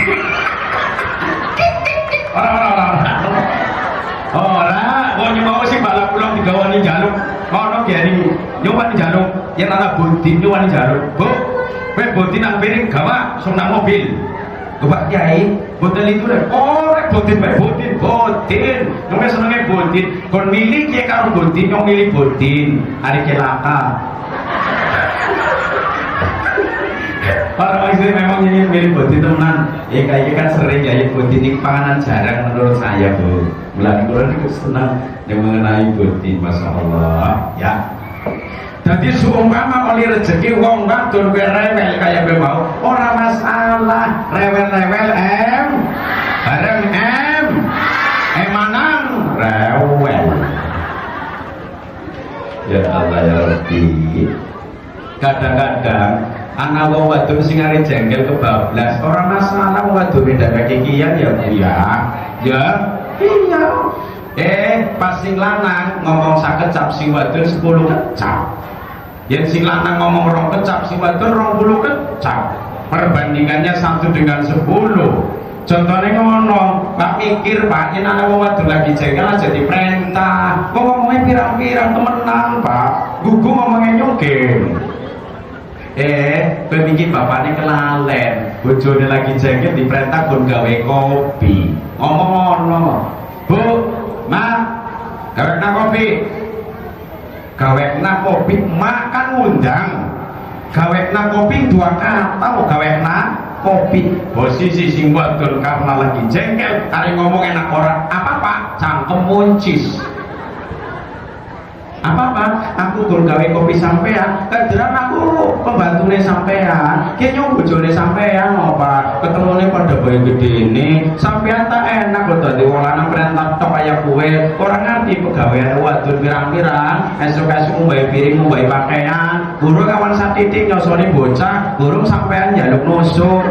Ora, wong nyuwun sing balap pulang digawani jaluk. Ngono kiai nyuwun jaluk, yen ana bodin nyuwun jaluk. Bu, kowe bodin nang piring gawa sung nang mobil. Pak Kiai, boten itu deh. Oh, bodin bae bodin. Nome senenge bodin. Kon milih kiye karo bodin, nyong milih bodin. Ari kelaka. Orang istri memang ingin milih bodin teman. Ya kayaknya kan sering ya bodin ini panganan jarang menurut saya Bu. Mulai bulan itu senang yang mengenai bodin, masya Allah ya. Jadi seumpama oleh rezeki wong wadon rewel kayak gue mau orang masalah rewel bareng emanang rewel ya Allah ya Rabbi. Kadang-kadang anak wong wadon sing arep jengkel kebablas orang masalah wong wadon beda kikian ya Bu ya iya Pas sing lanang ngomong sakecap sing wadon 10 kecap. Yang sing lanang ngomong 2 kecap sing wadon 20 kecap. Perbandingannya 1 dengan 10. Contohnya ngono, Pak mikir Pak, ini anak wong wadon lagi jengkel aja diperintah. Kok ngomongnya pirang-pirang temenan Pak, gugu ngomongnya nyugeng. Kowe mikir bapaknya kelalen, bojone lagi jengkel diperintah pun gawe kopi. Ngomong ngono, Bu, Ma, gawekna kopi. Gawekna kopi, makan ngundang. Gawekna kopi 2 kata, gawekna kopi. Posisi sing wadon karena lagi jengkel, hari ngomong enak orang. Apa Pak? Cangkem muncis. Apa Pak? Aku gur gawe kopi sampean. Kadang aku pembantune sampean. Ki nyong bojone sampean apa? Ketemune pada bayi gede ini. Sampean tak enak kok dadi wong lanang perintah tok kaya kowe. Ora ngerti pegawean wadon pirang-pirang. Esuk-esuk ngombe piring, ngombe pakaian. Guru kawan satitik nyosoni bocah, burung sampean njaluk nusuk.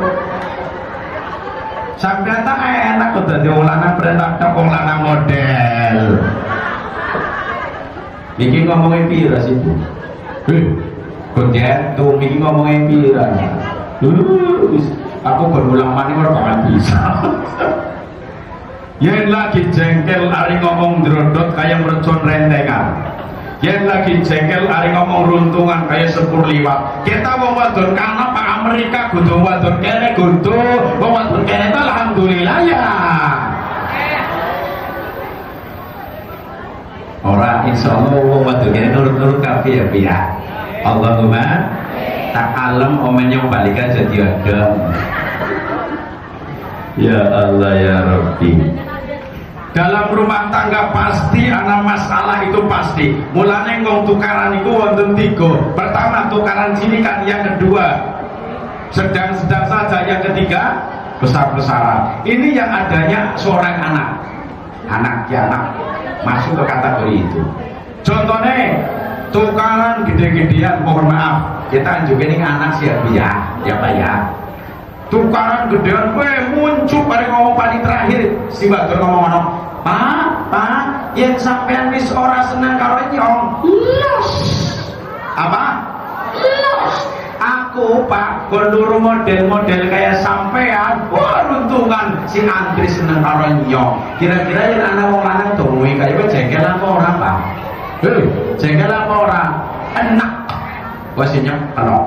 Sampean tak enak kok dadi wong lanang perintah tok wong lanang model. Iki ngomongin pira sih Bu? Kok jantung, iki ngomongin pira? Aku berulang mani ora bakal bisa. Yen lagi jengkel ari ngomong drodot kayak mercon rentengan. Yen lagi jengkel ari ngomong runtungan kayak sepur liwat. Kita wong wadon kana Pak Amerika kudu wadon kene kudu. Wong wadon kene alhamdulillah ya. Orang insya Allah wong wadon ini nurut-nurut kabeh ya pia. Allahumma ta'alam omennya balikan jadi agam. Ya Allah ya Rabbi. Dalam rumah tangga pasti ada masalah, itu pasti. Mulane ngomong tukaran itu wonten 3. Pertama tukaran sini kan, yang kedua sedang-sedang saja, yang ketiga besar-besaran. Ini yang adanya seorang anak masuk ke kategori itu. Contohnya tukaran gede-gedean, mohon maaf kita anjurin ini anak siapa ya Pak ya. Tukaran gedean, muncul pada ngomong paling terakhir si Batur ngomong Pak, yang sampean wis ora seneng karo nyong los. Apa? Los. Aku Pak konduru model-model kayak sampean, runtungan si antri seneng karo nyong. Kira-kira yang anak wong lanang temui kayak jengkel apa orang Pak? Jengkel apa orang? Enak. Wasinya penuh.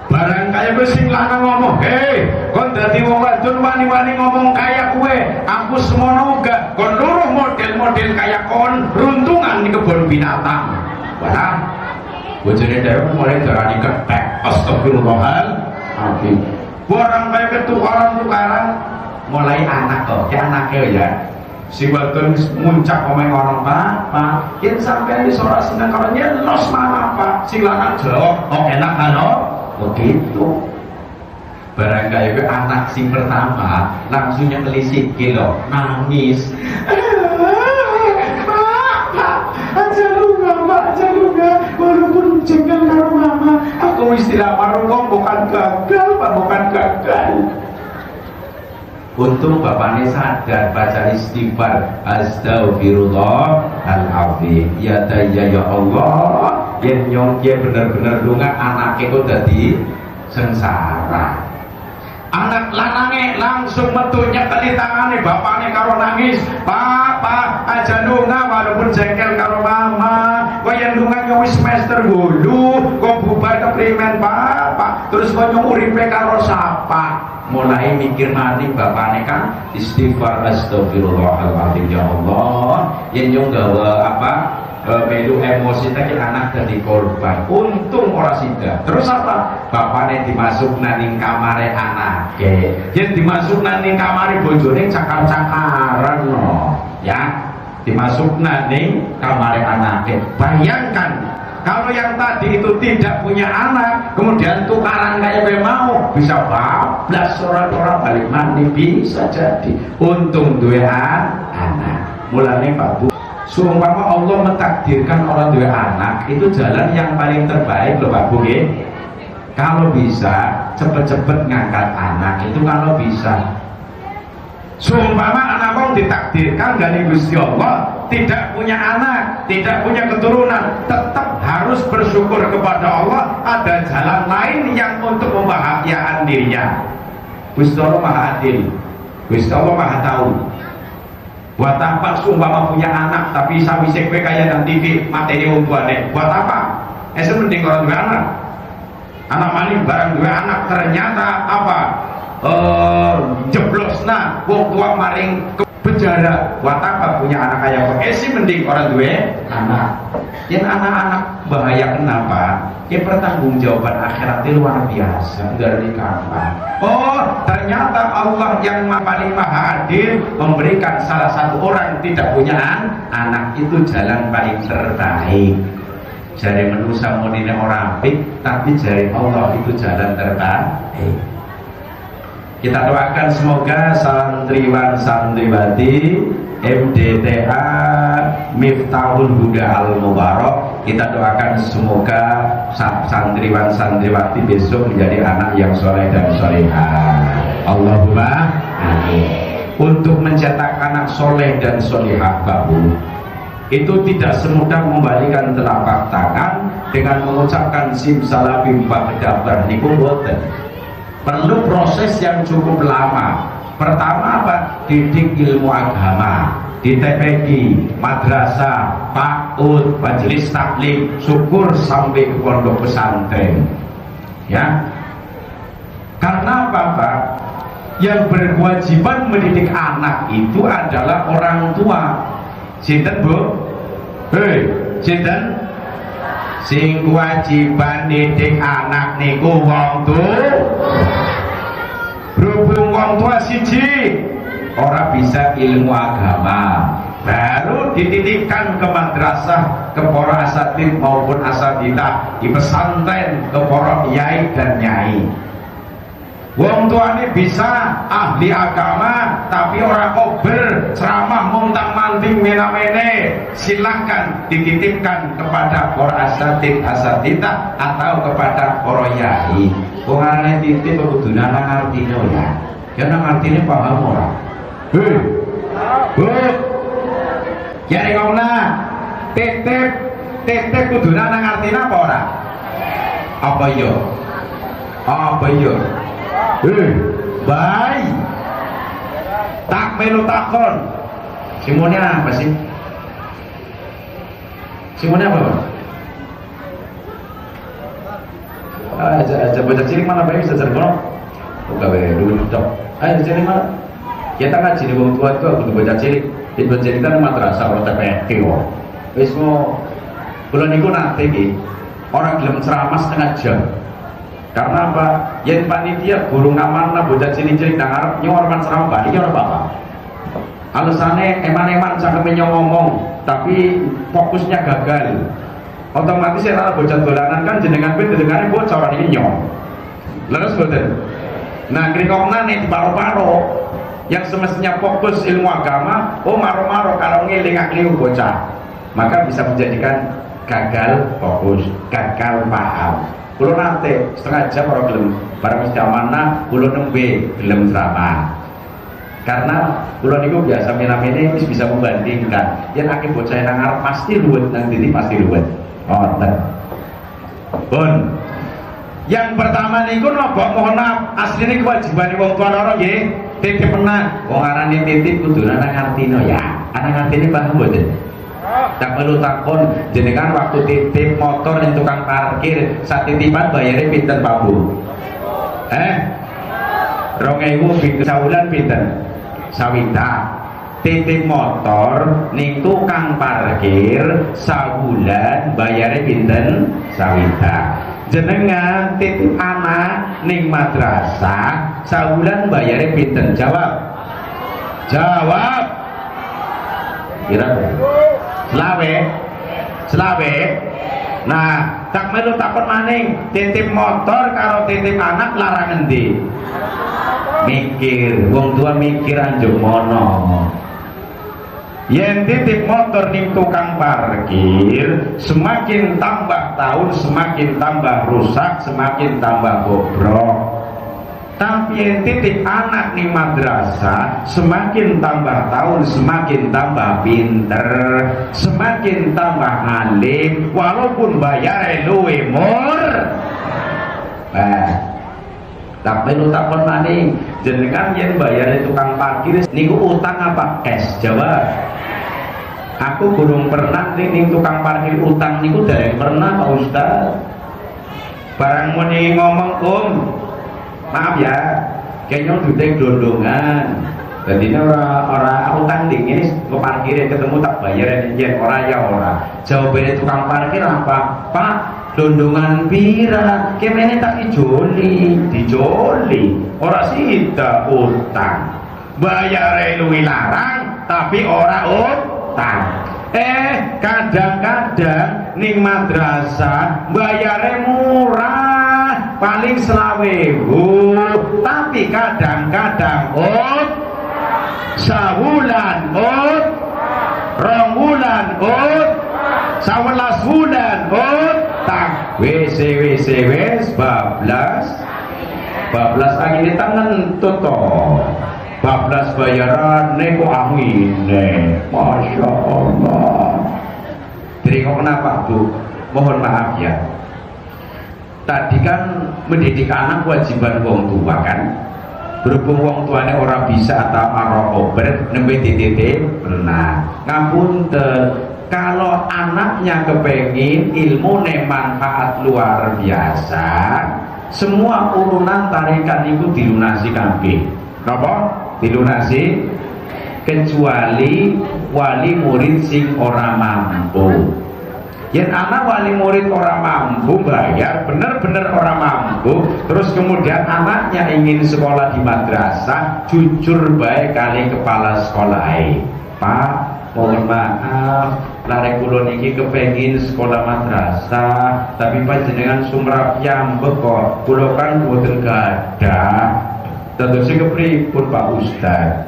Barang kaya gue sing lanang ngomong, kon dadi wong wadon wani-wani ngomong kaya kue, aku semono uga, kon luruh model-model kaya kon, runtungan di kebun binatang. Wah, bojone dhewe mulai darani ketek, astagfirullahaladzim. Barang kaya ketukaran-tukaran, mulai anak kok, ya anaknya ya. Si wadon muncak ngomong orang Pak, yen sampean wis ora seneng karo nyen los malah Pak. Si lanang jawab, enak halo. Begitu. Barang kaya anak si pertama langsung nyelisik gitu, nangis. Pak, aja luga, walaupun jengkel karo mama, aku istilah marungong bukan gagal, Pak, bukan gagal. Untung bapaknya sadar, baca istighfar, astagfirullahaladzim. Ya Allah, yang nyongke bener-bener lunga anaknya kok jadi sengsara. Anak lanangnya langsung metunya tali tangannya, bapaknya karo nangis. Pak, aja lunga walaupun jengkel karo mama. Kok yang lunga nyong semester dulu, kok bubar keprimen Pak. Terus kok nyong uripe karo sapa. Mulai mikir mati bapaknya kan istighfar, astagfirullahaladzim. Ya Allah, yang nyong gawa melu emosi tadi anak jadi korban. Untung orang sida. Terus apa? Bapaknya dimasuk naning kamare anak. Yang dimasuk naning kamare bojone cakar-cakaran no. Ya, dimasuk naning kamare anak. Bayangkan kalau yang tadi itu tidak punya anak, kemudian tukaran kayak gue mau, bisa bablas orang-orang balik mandi, bisa jadi. Untung dua anak. Mulanya Pak Bu, seumpama Allah mentakdirkan orang dua anak, itu jalan yang paling terbaik loh Pak Bu. Kalau bisa cepet-cepet ngangkat anak itu, kalau bisa. Seumpama anak wong ditakdirkan dari Gusti Allah tidak punya anak, tidak punya keturunan, tetap harus bersyukur kepada Allah, ada jalan lain yang untuk membahagiakan dirinya. Gusti Allah Maha Adil, Gusti Allah Maha Tahu. Buat apa seumpama punya anak tapi sawise kowe kaya nang TV materi wong tuane, buat apa? Mending orang dua anak maling barang dua anak, ternyata apa? Jeblosna wong tua maring ke penjara. Buat apa punya anak kayak kok? Mending orang dua anak. Yang anak-anak bahaya kenapa? Ya pertanggungjawaban akhiratnya luar biasa dari kapan? Oh, ternyata Allah yang paling maha adil memberikan salah satu orang tidak punya anak itu jalan paling terbaik. Jari manusia munine orang apik, tapi jari Allah itu jalan terbaik. Kita doakan semoga santriwan santriwati MDTA Miftahul Huda Al Mubarak, kita doakan semoga santriwan santriwati besok menjadi anak yang soleh dan solehah. Allahumma amin. Untuk mencetak anak soleh dan solehah bahu itu tidak semudah membalikan telapak tangan dengan mengucapkan simsalabim ba'da niku boten. Perlu proses yang cukup lama. Pertama apa? Didik ilmu agama di TPG, madrasah, PAUD, majelis taklim, syukur sampai ke pondok pesantren. Ya. Karena apa, Pak? Yang berkewajiban mendidik anak itu adalah orang tua. Sinten, Bu? Hei, sinten? Sing kewajiban didik anak niku wong tua. Berhubung wong tua siji ora bisa ilmu agama, baru dititipkan ke madrasah, ke para asatid maupun asatidah, di pesantren ke para kiai dan nyai. Wong tuane bisa ahli agama tapi orang kober ceramah muntang manting mena-mene, silakan dititipkan kepada para asatid asatidah atau kepada para yai. Wong arane titip kudu nang artine ya. Ya nang artine paham ora? Hei. Bu. Ya nek ngomongna titip kudu nang artine apa ora? Apa yo? Apa yo? Baik. Tak melu takon. Simonnya apa sih? Simonnya apa? Aja baca cilik mana baik saja kono. Gawe dulu dok. Ayo cilik mana? Kita ngaji di wong tua itu aku baca cilik. Di baca cilik kan madrasah ora TPQ. Wis mau kula niku nate iki orang gelem ceramah setengah jam. Karena apa? Yang panitia guru ngamanah bocah cilik-cilik nang arep nyorman ceramah iki ora apa-apa. Alasane eman-eman cangkeme ngomong tapi fokusnya gagal. Otomatis ya bocah dolanan kan jenengan pun dengarnya bocah orang ini nyong. Leres boten. Nah, krikokna nih paro-paro yang semestinya fokus ilmu agama, oh maro-maro kalau ngeling-ngeling bocah, maka bisa menjadikan gagal fokus, gagal paham. Kulo nate setengah jam orang gelem barang mesti amanah, kulo nembe gelem ceramah. Karena kulo niku biasa menamene bisa membandingkan. Yen akeh bocah nang arep pasti luwet nang diri pasti luwet. Ngoten. Pun. Yang pertama niku napa mohon maaf, asline kewajiban wong tua loro nggih titip menang. Wong arane titip kudu nang artine ya. Ana artine paham mboten? Tak perlu takon jenengan waktu titip motor ning tukang parkir sak titipan bayare pinten Pak Bu? 2000 pinten saulan pinten? Sawita. Titip motor ning tukang parkir sabulan bayare pinten? Sawita. Jenengan titip anak ning madrasah sabulan bayare pinten? Jawab. Jawab. Kira selawe. Nah, tak melu takon maning, titip motor karo titip anak larang endi? Mikir, wong tua mikir anjuk mono. Yen titip motor ning tukang parkir, semakin tambah tahun semakin tambah rusak, semakin tambah bobrok. Tapi yang titik anak nih madrasah, semakin tambah tahun semakin tambah pinter, semakin tambah alim, walaupun bayar luwe mur. Tapi lu takon maning, jenengan yen bayar tukang parkir niku utang apa cash? Jawab. Aku belum pernah ning tukang parkir utang niku dereng pernah Pak Ustaz. Barang muni ngomong maaf ya, kayaknya dudek dondongan. Jadi orang utang dingin, gue parkirnya ketemu tak bayarin jen orang ya orang. Jawabannya tukang parkir apa? Pak, dondongan pira? Kemana tak dijoli. Orang sih tak utang. Bayarin luwi larang, tapi orang utang. Kadang-kadang ning madrasah bayarnya murah, paling 20.000, tapi kadang-kadang sawulan 2 bulan 11 bulan tak wis bablas akhirnya tangan tutup. 12 bayaran neko amine, Masya Allah. Jadi kok kenapa Bu? Mohon maaf ya. Tadi kan mendidik anak kewajiban wong tua kan. Berhubung wong tuanya orang bisa atau ober nembe titik nah ngapunten, kalau anaknya kepengin ilmu manfaat luar biasa, semua urunan tarikan itu dilunasi kabeh. Napa? Dilunasi, kecuali wali murid sing ora mampu. Yang anak wali murid orang mampu bayar, bener-bener orang mampu, terus kemudian anaknya ingin sekolah di madrasah, jujur baik kali kepala sekolah. Pak, mohon maaf, lare kula niki kepengin sekolah madrasah, tapi panjenengan sumrap yambek kok. Kula kan boten gadah. Tentu sih kepripun Pak Ustaz.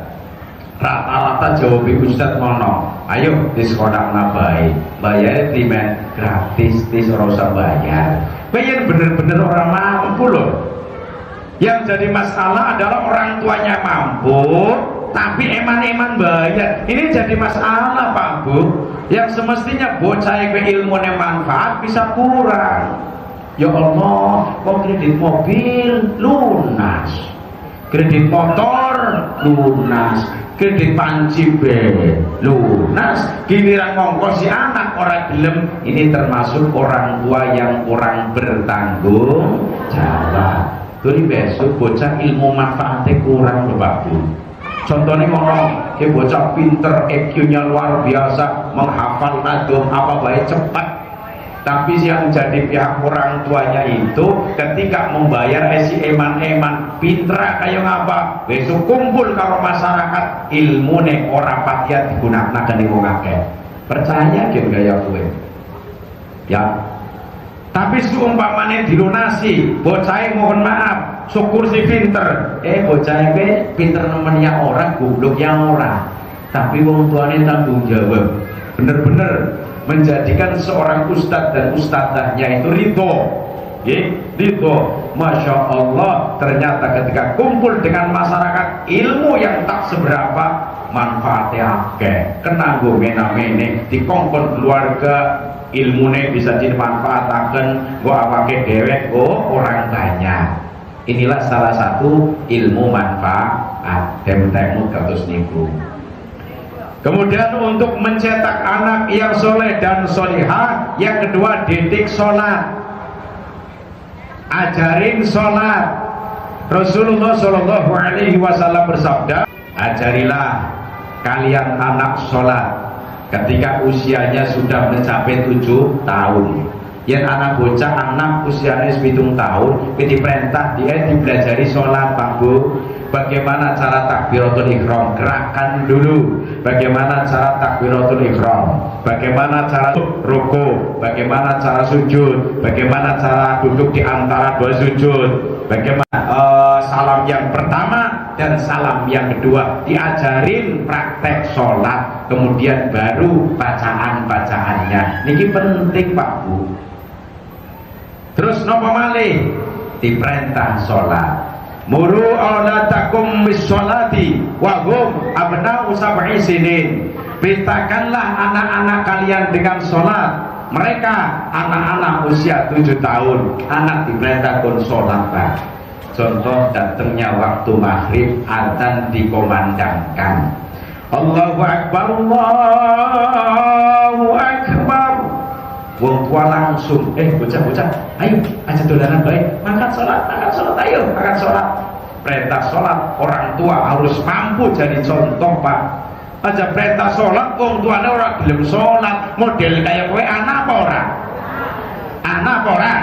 Rata-rata jawabi Ustaz ngono, ayo di sekolah nabai bayar timen gratis, ora usah bayar. Bayar bener-bener orang mampu loh. Yang jadi masalah adalah orang tuanya mampu tapi eman-eman bayar. Ini jadi masalah Pak Bu. Yang semestinya bocah ke ilmu yang manfaat bisa kurang. Ya Allah, kok kredit mobil lunas, kredit motor lunas, kredit panci lunas, giliran ngongkosi anak orang gelem. Ini termasuk orang tua yang kurang bertanggung jawab. Jadi besok bocah ilmu manfaatnya kurang loh Pak Bu. Contohnya ngomong, bocah pinter, EQ-nya luar biasa, menghafal nadum apa baik cepat. Tapi yang jadi pihak orang tuanya itu ketika membayar esi eman-eman pintra kayak ngapa besok kumpul kalau masyarakat ilmu nih orang patiat digunakan dan ngomongake percaya gitu gaya gue ya. Tapi seumpamanya dilunasi bocah mohon maaf syukur si pinter bocah pinter namanya orang gobloknya orang, tapi wong tuanya tanggung jawab bener-bener menjadikan seorang ustadz dan ustadzahnya itu ridho. Ridho, Masya Allah. Ternyata ketika kumpul dengan masyarakat ilmu yang tak seberapa manfaatnya kena gue mena-mene dikongkon keluarga ilmunya bisa dimanfaatkan gue awake dewek orang banyak. Inilah salah satu ilmu manfaat temu katus niku. Kemudian untuk mencetak anak yang soleh dan solihah, yang kedua didik sholat, ajarin sholat. Rasulullah Shallallahu Alaihi Wasallam bersabda, ajarilah kalian anak sholat ketika usianya sudah mencapai 7 tahun. Yang anak bocah anak usianya 7 tahun, diperintah dia dipelajari sholat Pak Bu. Bagaimana cara takbiratul ihram, gerakan dulu. Bagaimana cara takbiratul ihram, bagaimana cara ruku, bagaimana cara sujud, bagaimana cara duduk di antara 2 sujud, bagaimana salam yang pertama dan salam yang kedua. Diajarin praktek sholat, kemudian baru bacaan-bacaannya. Ini penting Pak Bu. Terus nopo malih diperintah sholat. muru auladakum bis sholati wa hum abna'u sab'i sinin. Perintahkanlah anak-anak kalian dengan sholat. Mereka anak-anak usia 7 tahun, anak diperintahkan sholat, Pak. Contoh datangnya waktu maghrib, adzan dikomandangkan, Allahu Akbar, Allahu Akbar. Wong tua langsung, bocah-bocah, ayo aja dolanan baik, makan sholat, ayo makan sholat. Perintah sholat, orang tua harus mampu jadi contoh, Pak. Aja perintah sholat, wong tuane ora gelem sholat, model kayak kowe anak apa ora? Anak apa ora?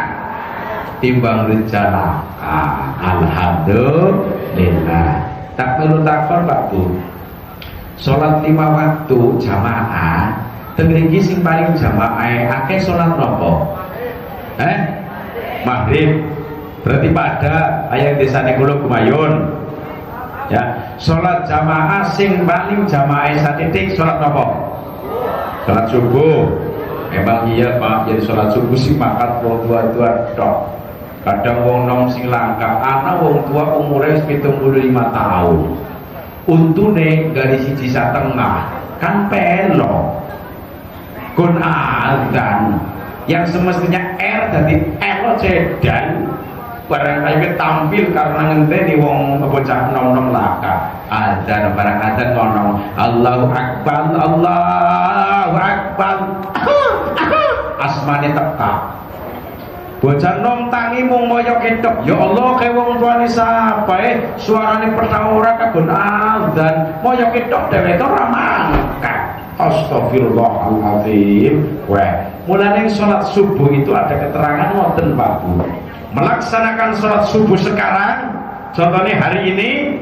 Timbang rencana. Alhamdulillah. Tak perlu takon, Pak Bu. Sholat 5 waktu jamaah, tengriki sing paling jamaah akeh sholat nopo? Maghrib. Berarti pada ayat desane kula Gumayun. Ya, sholat jamaah sing paling jamaah satitik sholat nopo? Sholat subuh. Emang iya, Pak, jadi sholat subuh sih makat wong tua-tua tok. Kadang wong nom sing langka, anak wong tua umurnya 75 tahun. Untune garis siji satengah kan pelo. Kun adzan yang semestinya dari elo cedan. Barangkali tampil karena ngenteni wong bocah nom-nom laka. Adzan barang adzan ngono, Allahu Akbar, Allahu Akbar. Asmane teka. Bocah nom tangi mung moyo ketok. Ya Allah, kae wong tuane sapa suarane pertama ora kagon adzan, moyo ketok dhewe ora mangkat. Astagfirullahaladzim. Mulane salat subuh itu ada keterangan ngoten, Pak Bu. Melaksanakan sholat subuh sekarang, contohnya hari ini,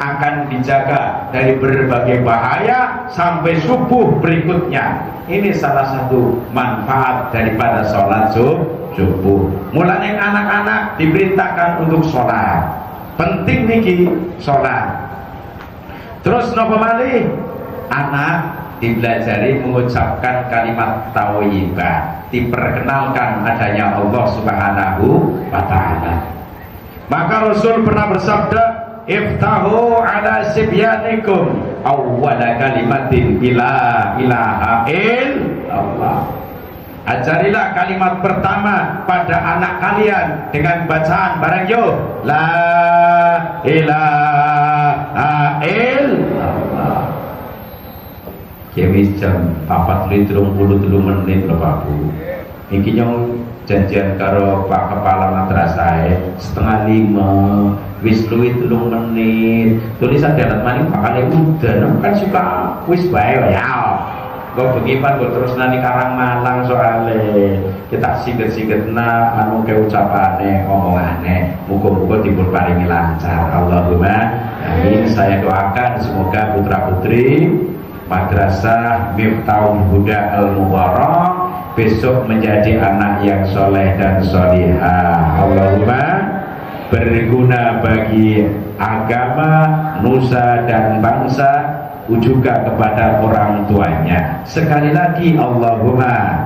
akan dijaga dari berbagai bahaya sampai subuh berikutnya. Ini salah satu manfaat daripada sholat subuh. Mulanya anak-anak diperintahkan untuk sholat. Penting niki sholat. Terus nopo malih? Anak dipelajari mengucapkan kalimat thayyibah, diperkenalkan adanya Allah Subhanahu wa ta'ala. Maka Rasul pernah bersabda, iftahu ala sibyanikum awwala kalimatin la ilaha illallah. Ajarilah kalimat pertama pada anak kalian dengan bacaan bareng yo, la ilaha illallah. Kewis jam 4:30 menit lho, Pak Bu. Iki nyong janjian karo Pak Kepala Madrasah 4:30, wis luwih 3 menit. Tulisan dalat maning bakal udan kan suka wis bae ya. Kok bengipan kok terus nani Karang Malang soale kita siget-sigetna anu ke ucapane omongane. Muga-muga dipun paringi lancar. Allahumma amin. Saya doakan semoga putra-putri Madrasah Miftahul Huda Al-Mubarak besok menjadi anak yang soleh dan solihah. Allahumma berguna bagi agama, nusa dan bangsa, juga kepada orang tuanya. Sekali lagi Allahumma,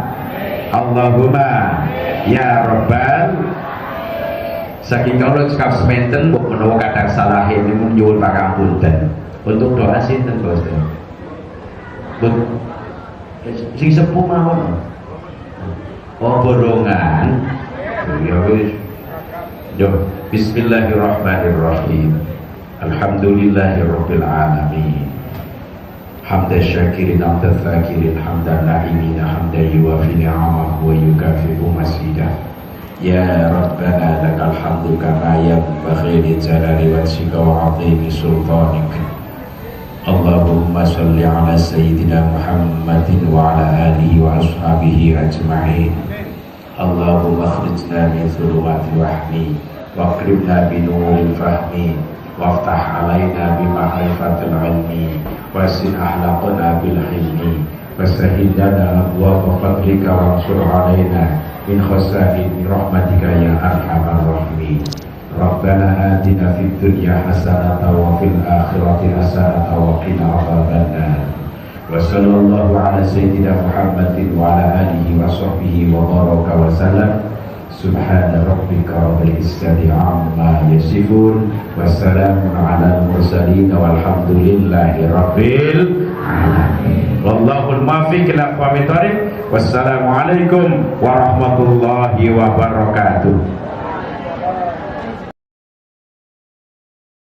Allahumma ya Rabbal. Saking kalau cakap sementen buat menawa kadang salah ini nyuwun pangapunten. Untuk doa sinten Bos. Sing sepuh mawon. Oh borongan. Ya wis. Yo bismillahirrahmanirrahim. Alhamdulillahirabbil alamin. Hamdan syakirin hamdan fakirin hamdan na'imin hamdan yuwafi ni'amahu wa yukafi'u masidah. Ya Rabbana lakal hamdu kama yanbaghi li jalali wajhika wa 'azimi sultanik. Allahumma salli ala sayyidina Muhammadin wa ala alihi wa ashabihi ajma'in. Allahumma akhrijna min dhulumati wahmi wa aqribna bi nuril fahmi waftah alaina bi ma'rifatil ilmi wasin ahlaqna bil hilmi wasahhil lana abwaaba fadlika wansur alaina min khaza'in rahmatika ya arhamar rahimin. Rabbana atina fid dunya hasanatan wa fil akhirati hasanatan wa qina adzabannar. Wa sallallahu ala sayyidina Muhammadin wa ala alihi wa sahbihi wa baraka wa sallam. Subhana rabbika rabbil izzati amma yasifun, wassalamun ala mursalin, walhamdulillahi rabbil alamin. Wallahul muwaffiq ila aqwamit thoriq. Wassalamualaikum warahmatullahi wabarakatuh.